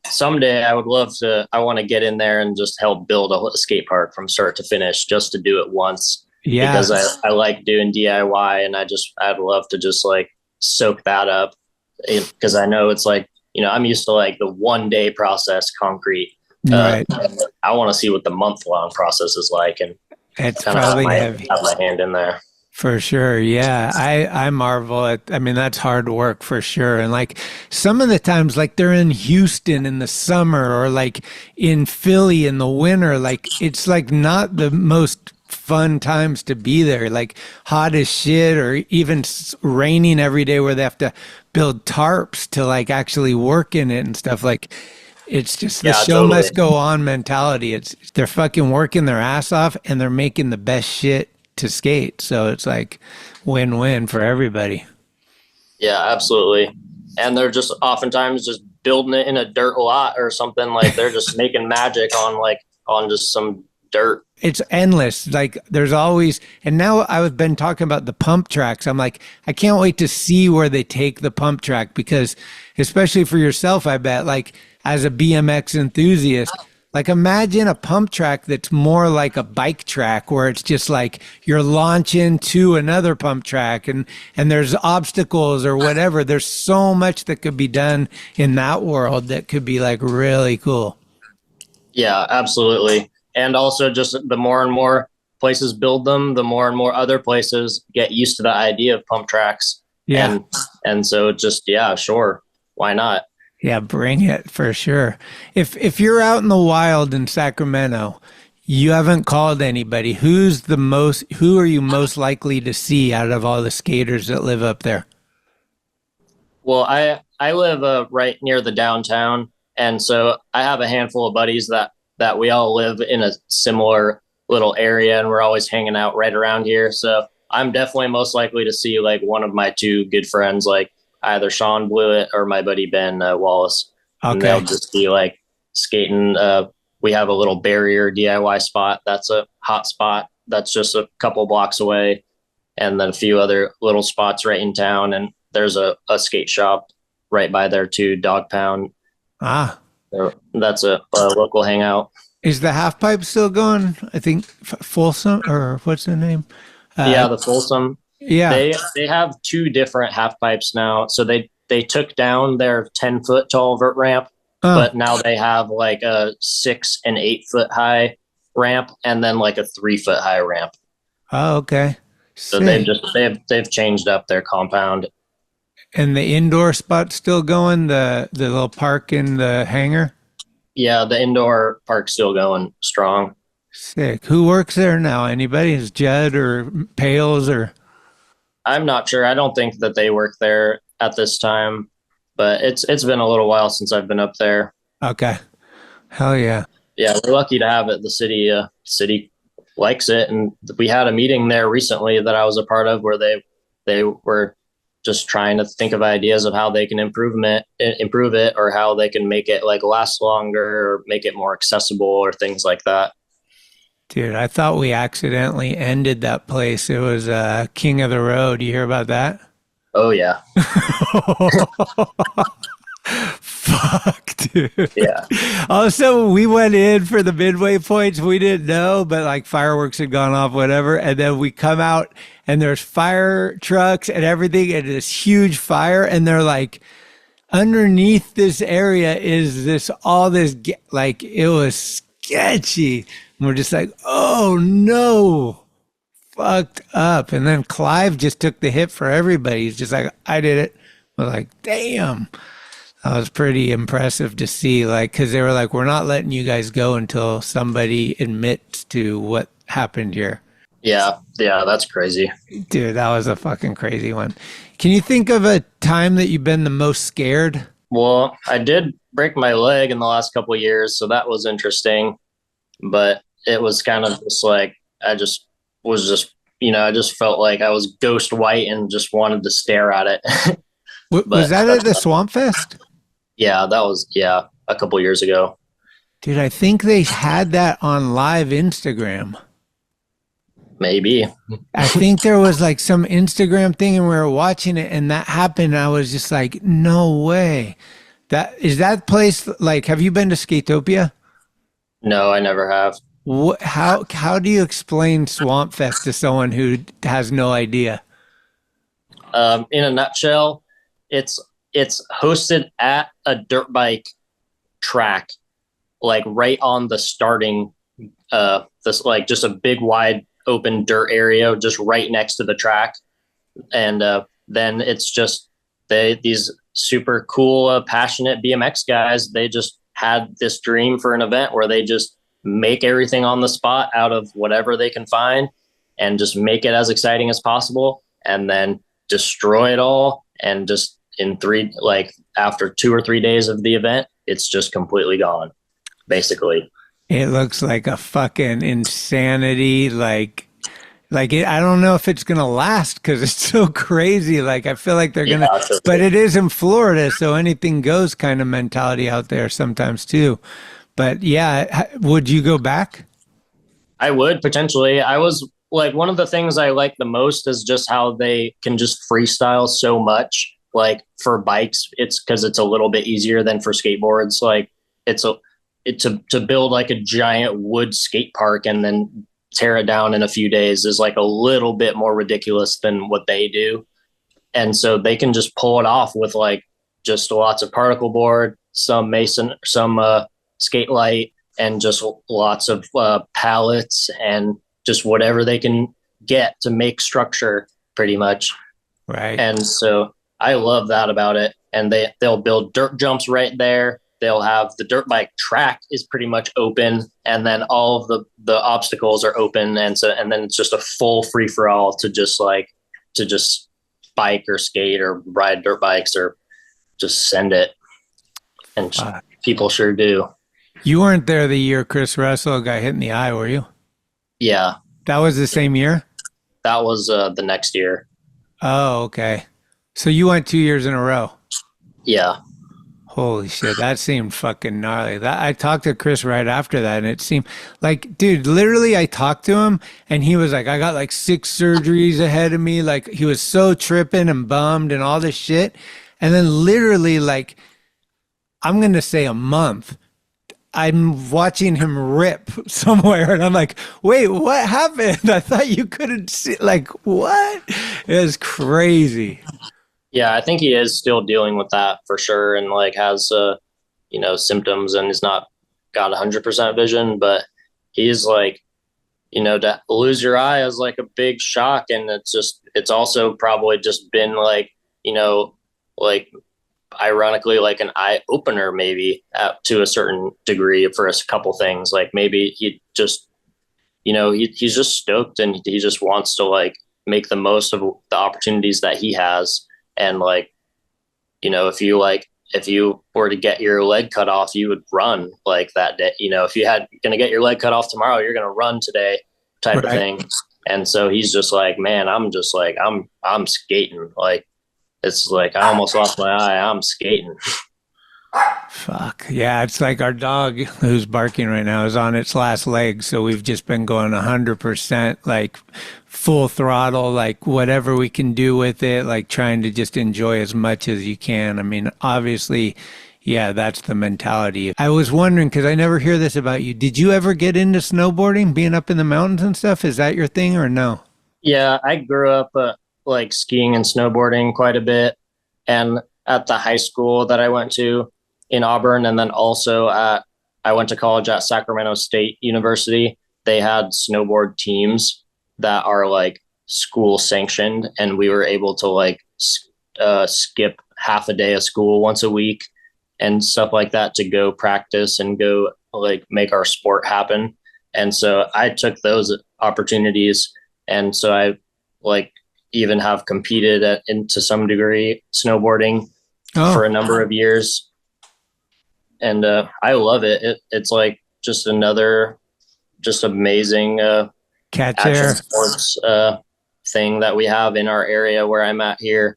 someday I want to get in there and just help build a skate park from start to finish, just to do it once. Yeah. Because I like doing DIY, and I'd love to just like soak that up, because I know it's like, I'm used to like the 1 day process concrete. Right. I want to see what the month-long process is like, and it's kind of probably heavy. have my hand in there. For sure. Yeah. I marvel at, I mean, that's hard work for sure. And like some of the times, like they're in Houston in the summer or like in Philly in the winter, like it's like not the most fun times to be there, like hot as shit, or even raining every day where they have to build tarps to like actually work in it and stuff. Like it's just the show totally. must go on mentality. They're fucking working their ass off and they're making the best shit to skate. So it's like win-win for everybody. Yeah, absolutely. And they're just oftentimes just building it in a dirt lot or something. Like they're just making magic on just some dirt. It's endless. Like there's always, and now I've been talking about the pump tracks. I'm like, I can't wait to see where they take the pump track, because especially for yourself, I bet, like as a BMX enthusiast, like imagine a pump track that's more like a bike track, where it's just like you're launching to another pump track and there's obstacles or whatever. There's so much that could be done in that world that could be like really cool. Yeah, absolutely. And also just the more and more places build them, the more and more other places get used to the idea of pump tracks. Yeah. And so just, yeah, sure. Why not? Yeah, bring it for sure. If you're out in the wild in Sacramento, you haven't called anybody. Who are you most likely to see out of all the skaters that live up there? Well, I live right near the downtown, and so I have a handful of buddies that we all live in a similar little area, and we're always hanging out right around here. So I'm definitely most likely to see like one of my two good friends, like either Sean Blewett or my buddy Ben Wallace. Okay. And they'll just be like skating. We have a little barrier DIY spot. That's a hot spot. That's just a couple blocks away. And then a few other little spots right in town. And there's a skate shop right by there too, Dog Pound. So that's a local hangout. Is the half pipe still going? I think Folsom, or what's the name? Yeah, the Folsom. Yeah. They have two different half pipes now. So they took down their 10-foot tall vert ramp, but now they have like a 6 and 8 foot high ramp, and then like a 3 foot high ramp. Oh, okay. So they've changed up their compound. And the indoor spot's still going, the little park in the hangar? Yeah, the indoor park's still going strong. Sick. Who works there now? Anybody? Is Judd or Pales or? I'm not sure. I don't think that they work there at this time, but it's been a little while since I've been up there. Okay. Hell yeah. Yeah, we're lucky to have it. The city likes it. And we had a meeting there recently that I was a part of where they were just trying to think of ideas of how they can improve it, or how they can make it like last longer or make it more accessible or things like that. Dude, I thought we accidentally ended that place. It was King of the Road. You hear about that? Oh yeah. Fuck, dude. Yeah. Also, we went in for the midway points. We didn't know, but like fireworks had gone off, whatever. And then we come out and there's fire trucks and everything, and this huge fire. And they're like, underneath this area is like, it was sketchy. And we're just like, oh no, fucked up. And then Clive just took the hit for everybody. He's just like, I did it. We're like, damn. That was pretty impressive to see, like, because they were like, we're not letting you guys go until somebody admits to what happened here. Yeah, that's crazy. Dude, that was a fucking crazy one. Can you think of a time that you've been the most scared? Well, I did break my leg in the last couple of years, so that was interesting. But it was kind of just like, I just felt like I was ghost white and just wanted to stare at it. Was that at the Swamp Fest? Yeah, that was, a couple years ago. Dude, I think they had that on live Instagram. Maybe. I think there was like some Instagram thing and we were watching it and that happened. I was just like, no way. Is that place, like, have you been to Skatopia? No, I never have. How do you explain Swamp Fest to someone who has no idea? In a nutshell, it's hosted at a dirt bike track, like right on the starting, this like just a big wide open dirt area just right next to the track. And then it's just these super cool, passionate BMX guys. They just had this dream for an event where they just make everything on the spot out of whatever they can find and just make it as exciting as possible and then destroy it all. And just after 2 or 3 days of the event, it's just completely gone, basically. It looks like a fucking insanity. I don't know if it's going to last because it's so crazy. Like, I feel like they're going to, but it is in Florida. So anything goes kind of mentality out there sometimes too. But yeah, would you go back? I would potentially. I was like, one of the things I like the most is just how they can just freestyle so much. Like for bikes, it's because it's a little bit easier than for skateboards. Like to build like a giant wood skate park and then tear it down in a few days is like a little bit more ridiculous than what they do. And so they can just pull it off with like just lots of particle board, some skate light, and just lots of pallets and just whatever they can get to make structure pretty much. Right. And so I love that about it. And they'll build dirt jumps right there. They'll have the dirt bike track is pretty much open, and then all of the obstacles are open, and then it's just a full free for all to just bike or skate or ride dirt bikes or just send it. And people sure do. You weren't there the year Chris Russell got hit in the eye, were you? Yeah. That was the same year? That was the next year. Oh, okay. So you went 2 years in a row? Yeah. Holy shit, that seemed fucking gnarly. I talked to Chris right after that, and it seemed like, dude, literally I talked to him, and he was like, I got like 6 surgeries ahead of me. Like, he was so tripping and bummed and all this shit. And then literally, like, I'm going to say a month, I'm watching him rip somewhere, and I'm like, wait, what happened? I thought you couldn't see, like, what? It was crazy. Yeah, I think he is still dealing with that for sure, and like has symptoms, and he's not got 100% vision, but he's like, to lose your eye is like a big shock, and it's also probably just been like, like ironically like an eye opener maybe to a certain degree for a couple things. Like maybe he just, he's just stoked, and he just wants to like make the most of the opportunities that he has. And like, if you were to get your leg cut off, you would run like that day. If you had going to get your leg cut off tomorrow, you're going to run today. type of thing. And so he's just like, man, I'm skating. Like, it's like, I almost lost my eye. I'm skating. Fuck. Yeah, it's like our dog who's barking right now is on its last leg. So we've just been going 100%, like full throttle, like whatever we can do with it, like trying to just enjoy as much as you can. I mean, obviously, yeah, that's the mentality. I was wondering, because I never hear this about you. Did you ever get into snowboarding, being up in the mountains and stuff? Is that your thing or no? Yeah, I grew up like skiing and snowboarding quite a bit. And at the high school that I went to in Auburn, and then also I went to college at Sacramento State University. They had snowboard teams that are like school sanctioned, and we were able to like skip half a day of school once a week and stuff like that to go practice and go like make our sport happen. And so I took those opportunities. And so I like even have competed to some degree snowboarding for a number of years. And I love it. It's like just another just amazing catch action air sports thing that we have in our area where I'm at here.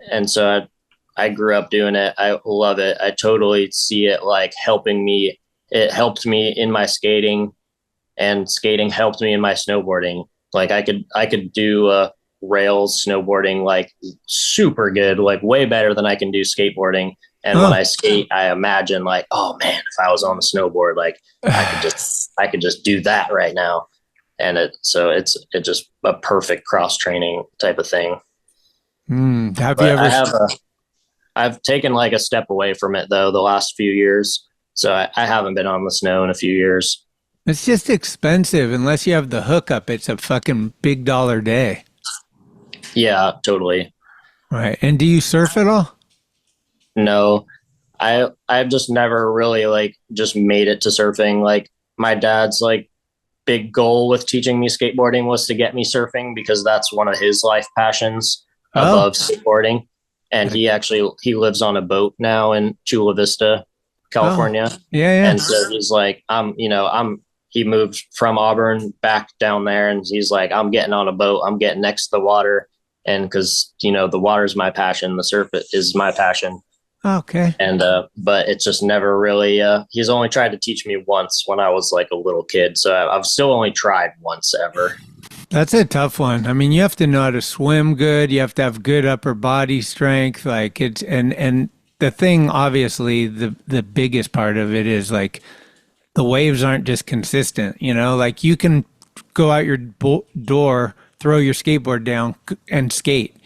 And so I grew up doing it. I love it. I totally see it like helping me. It helped me in my skating, and skating helped me in my snowboarding. Like I could do rails snowboarding like super good, like way better than I can do skateboarding. And when I skate, I imagine like, oh man, if I was on the snowboard, like I could just do that right now. And it's just a perfect cross training type of thing. I've taken like a step away from it though the last few years. So I haven't been on the snow in a few years. It's just expensive unless you have the hookup. It's a fucking big dollar day. Yeah, totally. Right. And do you surf at all? No, I've just never really like just made it to surfing. Like my dad's like big goal with teaching me skateboarding was to get me surfing because that's one of his life passions above skateboarding. And he lives on a boat now in Chula Vista, California. Yeah. And so he's like, he moved from Auburn back down there, and he's like, I'm getting on a boat. I'm getting next to the water. And cause the water is my passion. The surf is my passion. Okay. And, but it's just never really, he's only tried to teach me once when I was like a little kid. So I've still only tried once ever. That's a tough one. I mean, you have to know how to swim good. You have to have good upper body strength. Like it's, and the thing, obviously the biggest part of it is like the waves aren't just consistent, like you can go out your door, throw your skateboard down and skate.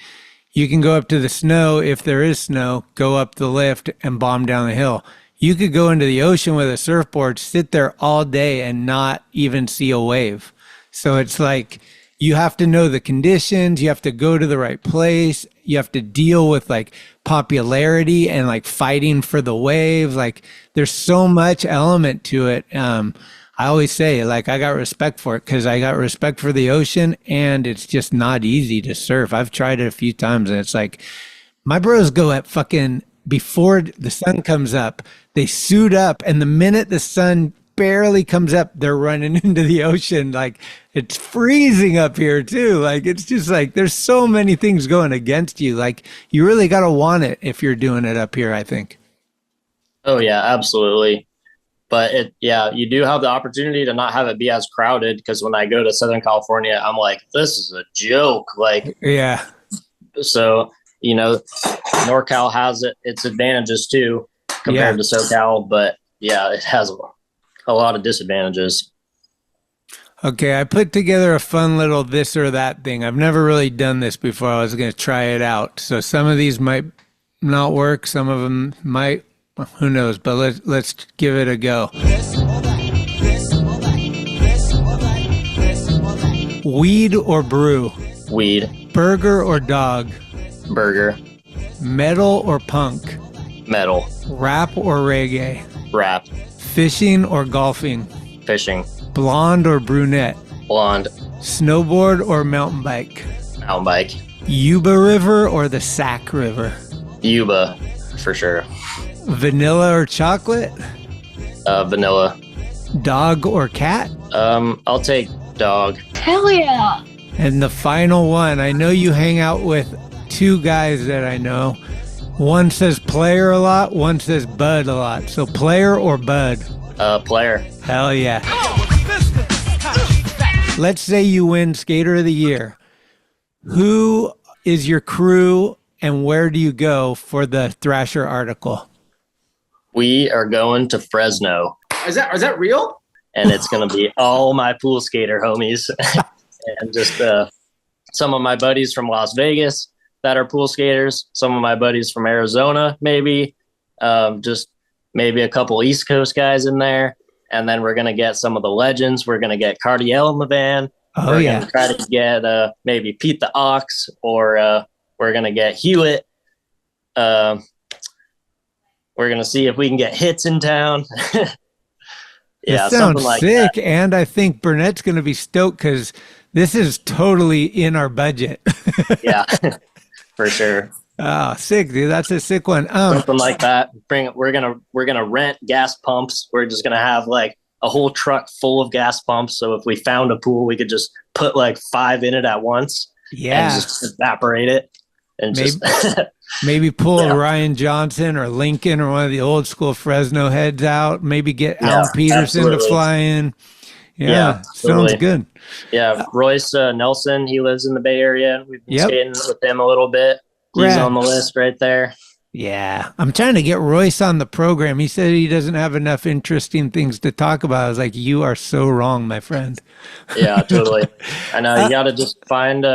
You can go up to the snow. If there is snow, go up the lift and bomb down the hill. You could go into the ocean with a surfboard, sit there all day and not even see a wave. So it's like, you have to know the conditions. You have to go to the right place. You have to deal with like popularity and like fighting for the wave. Like there's so much element to it. I always say, like, I got respect for it because I got respect for the ocean, and it's just not easy to surf. I've tried it a few times, and it's like, my bros go at fucking, before the sun comes up, they suit up, and the minute the sun barely comes up, they're running into the ocean. Like, it's freezing up here, too. Like, it's just like, there's so many things going against you. Like, you really got to want it if you're doing it up here, I think. Oh, yeah, absolutely. But you do have the opportunity to not have it be as crowded, because when I go to Southern California, I'm like, this is a joke. Like, yeah. So, NorCal has its advantages too compared to SoCal, but yeah, it has a lot of disadvantages. Okay, I put together a fun little this or that thing. I've never really done this before. I was going to try it out. So some of these might not work. Some of them might. Who knows? But let's give it a go. Weed or brew? Weed. Burger or dog? Burger. Metal or punk? Metal. Rap or reggae? Rap. Fishing or golfing? Fishing. Blonde or brunette? Blonde. Snowboard or mountain bike? Mountain bike. Yuba River or the Sac River? Yuba, for sure. Vanilla or chocolate? Vanilla. Dog or cat? I'll take Dog. Hell yeah. And the final one, I know you hang out with two guys that I know. One says player a lot, one says bud a lot. So player or bud? Player. Hell yeah. Let's say you win Skater of the Year. Who is your crew and where do you go for the Thrasher article? We are going to Fresno. Is that real? And it's going to be all my pool skater homies and just some of my buddies from Las Vegas that are pool skaters, some of my buddies from Arizona, maybe just maybe a couple East Coast guys in there. And then we're going to get some of the legends. We're going to get Cardiel in the van. We're going to try to get maybe Pete the Ox, or we're going to get Hewitt. We're going to see if we can get Hits in town. Yeah, something sounds like sick. that. And I think Burnett's going to be stoked because this is totally in our budget. Yeah, for sure. Oh, sick, dude. That's a sick one. Something like that. We're gonna rent gas pumps. We're just gonna have like a whole truck full of gas pumps. So if we found a pool, we could just put like 5 in it at once. Yeah. And just evaporate it. And maybe pull a Ryan Johnson or Lincoln or one of the old school Fresno heads out. Maybe get Alan Peterson to fly in. Yeah, sounds good. Yeah, Royce Nelson, he lives in the Bay Area. We've been skating with him a little bit. He's on the list right there. Yeah, I'm trying to get Royce on the program. He said he doesn't have enough interesting things to talk about. I was like, you are so wrong, my friend. Yeah, totally. I know. You got to just find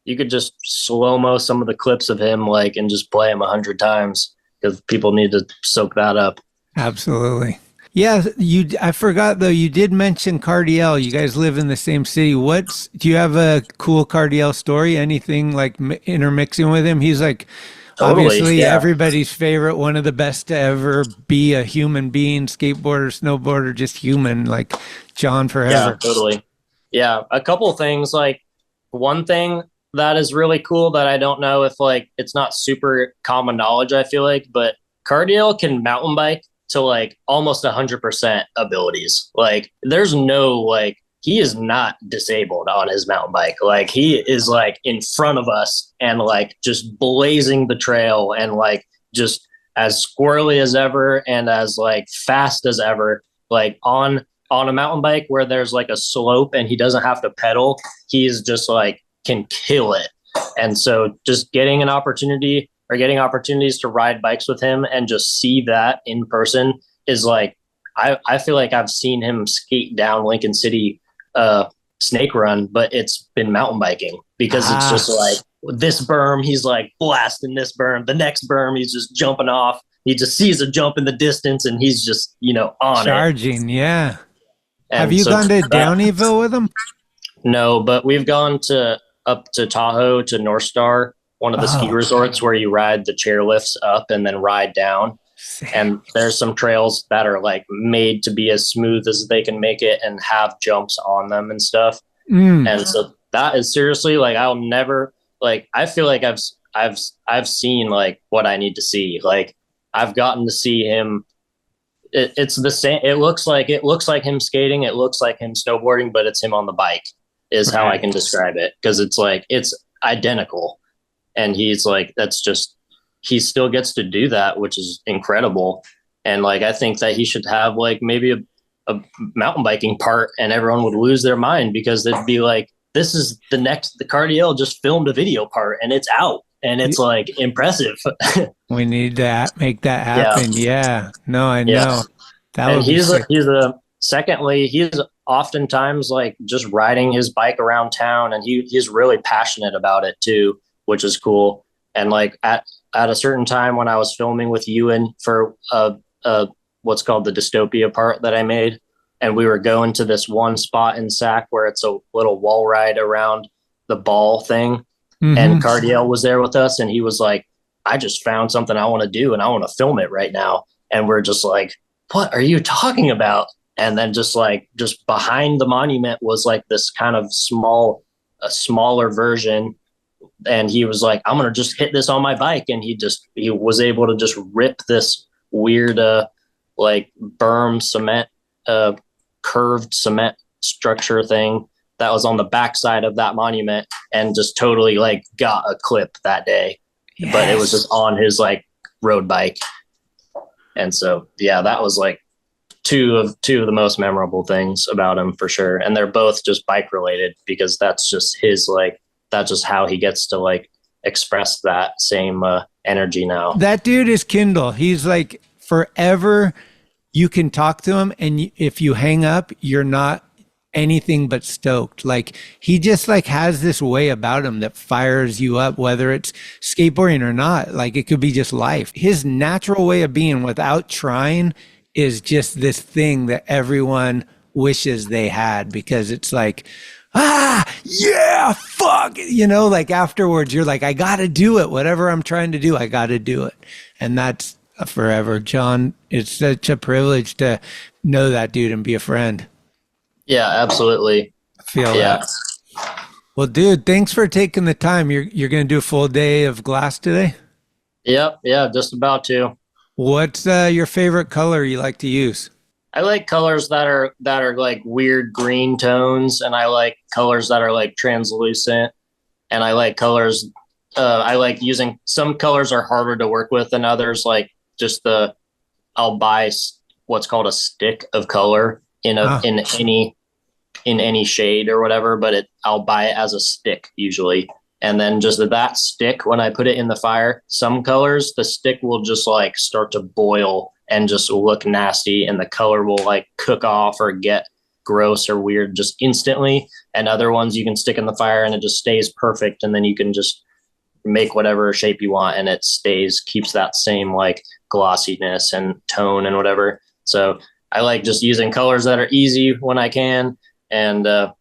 you could just slow-mo some of the clips of him, like, and just play him 100 times because people need to soak that up. Absolutely. Yeah, I forgot though. You did mention Cardiel. You guys live in the same city. Do you have a cool Cardiel story? Anything like intermixing with him? He's like obviously everybody's favorite, one of the best to ever be a human being, skateboarder, snowboarder, just human, like John forever. Yeah, totally. Yeah, a couple of things. Like one thing that is really cool that I don't know if like it's not super common knowledge, I feel like, but Cardiel can mountain bike to like almost 100% abilities. Like there's no, like, he is not disabled on his mountain bike. Like he is like in front of us and like just blazing the trail and like just as squirrely as ever and as like fast as ever, like on a mountain bike where there's like a slope and he doesn't have to pedal. He's just like can kill it. And so just getting an opportunity or getting opportunities to ride bikes with him and just see that in person is like, I feel like I've seen him skate down Lincoln City snake run, but it's been mountain biking because it's just like this berm, he's like blasting this berm. The next berm, he's just jumping off. He just sees a jump in the distance and he's just, on charging. Yeah. And have you gone to Downeyville with him? No, but we've gone up to Tahoe to North Star, one of the ski resorts where you ride the chairlifts up and then ride down. And there's some trails that are like made to be as smooth as they can make it and have jumps on them and stuff. And so that is seriously like, I'll never like, I feel like I've seen like what I need to see. Like I've gotten to see him. It's the same. It looks like him skating. It looks like him snowboarding, but it's him on the bike is how I can describe it. Cause it's like, it's identical. And he's like, he still gets to do that, which is incredible. And like, I think that he should have like maybe a mountain biking part and everyone would lose their mind because they'd be like, this is the Cardiel just filmed a video part and it's out and it's like impressive. We need to make that happen. Yeah. No, I know. And he's secondly, he's oftentimes like just riding his bike around town and he's really passionate about it too, which is cool. And like at a certain time when I was filming with Ewan for what's called the dystopia part that I made, and we were going to this one spot in Sac where it's a little wall ride around the ball thing. And Cardiel was there with us and he was like, I just found something I want to do and I want to film it right now. And we're just like, what are you talking about? And then just behind the monument was like this kind of a smaller version. And he was like, I'm going to just hit this on my bike. And he was able to just rip this weird, like berm cement, curved cement structure thing that was on the backside of that monument and just totally like got a clip that day. Yes. But it was just on his like road bike. And so, yeah, that was like two of the most memorable things about him for sure. And they're both just bike related because that's just his, like, that's just how he gets to like express that same energy now. That dude is Kindle. He's like forever. You can talk to him, and if you hang up, you're not anything but stoked. Like, he just like has this way about him that fires you up, whether it's skateboarding or not. Like, it could be just life. His natural way of being without trying is just this thing that everyone wishes they had, because it's like, yeah, fuck, you know, like afterwards you're like, I gotta do it. Whatever I'm trying to do, I gotta do it. And that's forever. John, it's such a privilege to know that dude and be a friend. Yeah, absolutely. I feel that. Well, dude, thanks for taking the time. You're going to do a full day of glass today? Yep. Yeah, just about to. What's your favorite color you like to use? I like colors that are like weird green tones, and I like colors that are like translucent, and I like colors. I like using, some colors are harder to work with than others. Like just I'll buy what's called a stick of color in any shade or whatever, but I'll buy it as a stick usually. And then just that stick, when I put it in the fire, some colors, the stick will just like start to boil and just look nasty, and the color will like cook off or get gross or weird just instantly. And other ones you can stick in the fire and it just stays perfect, and then you can just make whatever shape you want and it keeps that same like glossiness and tone and whatever. So I like just using colors that are easy when I can, and I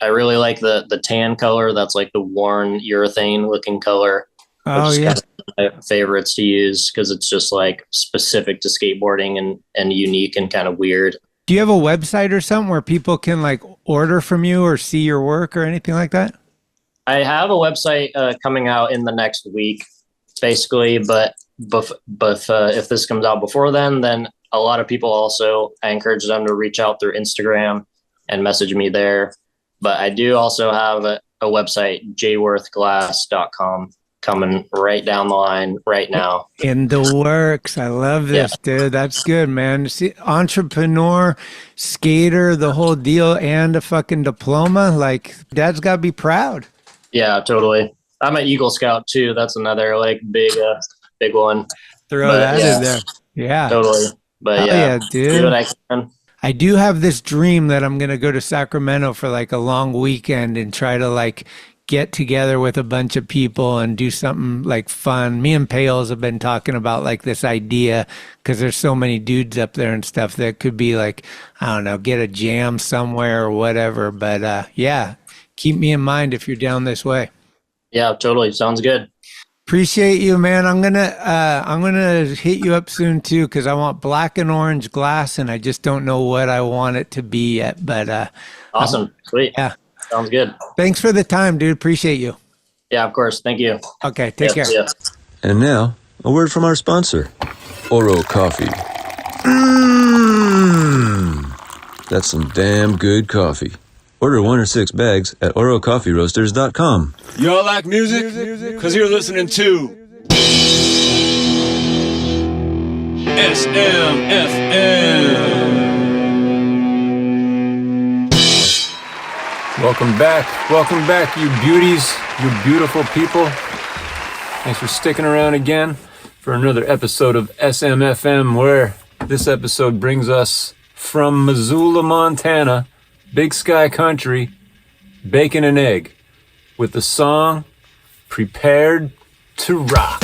really like the tan color. That's like the worn urethane looking color. Oh yeah, kind of my favorites to use because it's just like specific to skateboarding and unique and kind of weird. Do you have a website or something where people can like order from you or see your work or anything like that? I have a website coming out in the next week, basically, but if this comes out before then a lot of people also, I encourage them to reach out through Instagram and message me there. But I do also have a website, jworthglass.com, coming right down the line right now. In the works. I love this, dude. That's good, man. See, entrepreneur, skater, the whole deal, and a fucking diploma. Like, Dad's got to be proud. Yeah, totally. I'm an Eagle Scout too. That's another like big one. Throw that in there. Yeah. Totally. But yeah, dude. Do what I can. I do have this dream that I'm going to go to Sacramento for like a long weekend and try to like get together with a bunch of people and do something like fun. Me and Pales have been talking about like this idea, because there's so many dudes up there and stuff that could be like, I don't know, get a jam somewhere or whatever. But yeah, keep me in mind if you're down this way. Yeah, totally. Sounds good. Appreciate you, man. I'm gonna hit you up soon too, because I want black and orange glass, and I just don't know what I want it to be yet. But awesome, sweet. Yeah, sounds good. Thanks for the time, dude. Appreciate you. Yeah, of course. Thank you. Okay, take care. Yeah. And now a word from our sponsor, Oro Coffee. That's some damn good coffee. Order 1 or 6 bags at orocoffeeroasters.com. Y'all like music? Because you're listening to SMFM. Welcome back, you beauties, you beautiful people. Thanks for sticking around again for another episode of SMFM, where this episode brings us from Missoula, Montana, Big Sky Country, Bacon and Egg, with the song Prepared to Rock.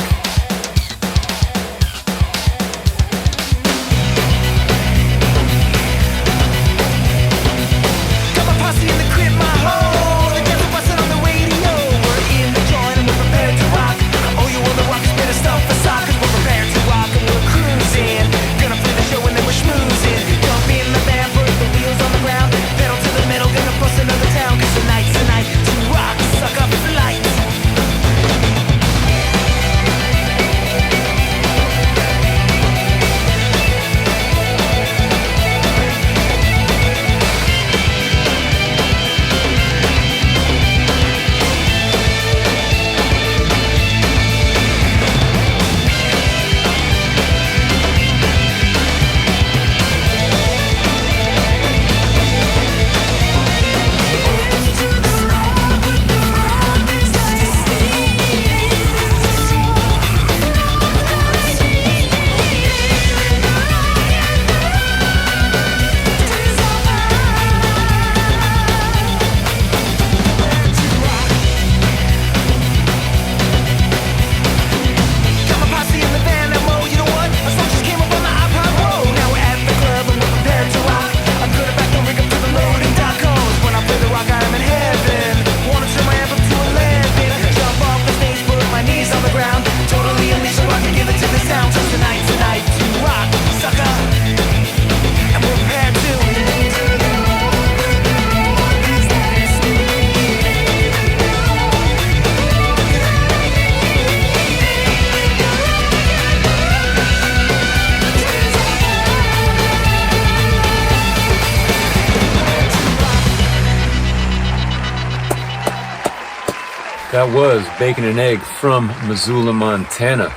That was Bacon and Egg from Missoula, Montana.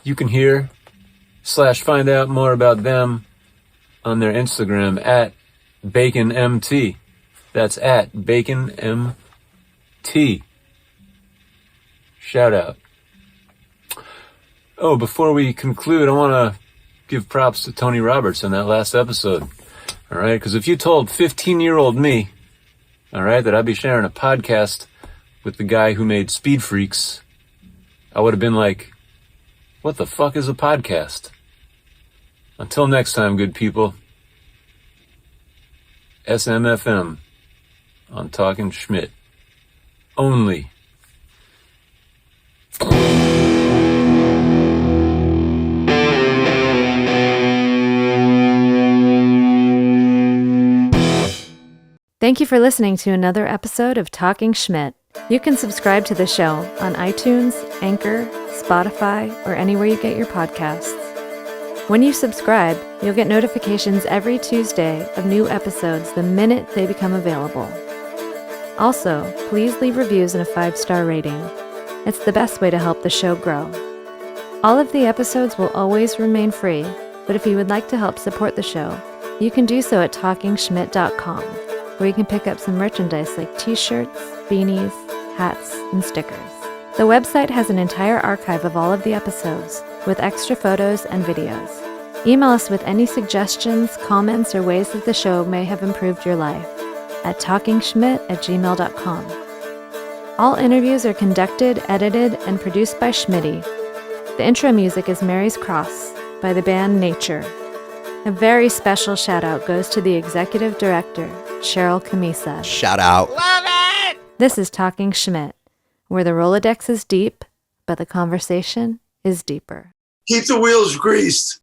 You can hear / find out more about them on their Instagram at BaconMT. That's at BaconMT. Shout out. Oh, before we conclude, I want to give props to Tony Roberts on that last episode. All right, because if you told 15-year-old me, all right, that I'd be sharing a podcast with the guy who made Speed Freaks, I would have been like, what the fuck is a podcast? Until next time, good people. SMFM on Talkin Schmit. Only. Thank you for listening to another episode of Talkin Schmit. You can subscribe to the show on iTunes, Anchor, Spotify, or anywhere you get your podcasts. When you subscribe, you'll get notifications every Tuesday of new episodes the minute they become available. Also, please leave reviews and a 5-star rating. It's the best way to help the show grow. All of the episodes will always remain free, but if you would like to help support the show, you can do so at TalkinSchmit.com, where you can pick up some merchandise like t-shirts, beanies, hats, and stickers. The website has an entire archive of all of the episodes, with extra photos and videos. Email us with any suggestions, comments, or ways that the show may have improved your life at talkinschmit@gmail.com. All interviews are conducted, edited, and produced by Schmitty. The intro music is Mary's Cross by the band Nature. A very special shout out goes to the executive director, Sharal Camisa. Shout out. Love it! This is Talkin Schmit, where the Rolodex is deep, but the conversation is deeper. Keep the wheels greased.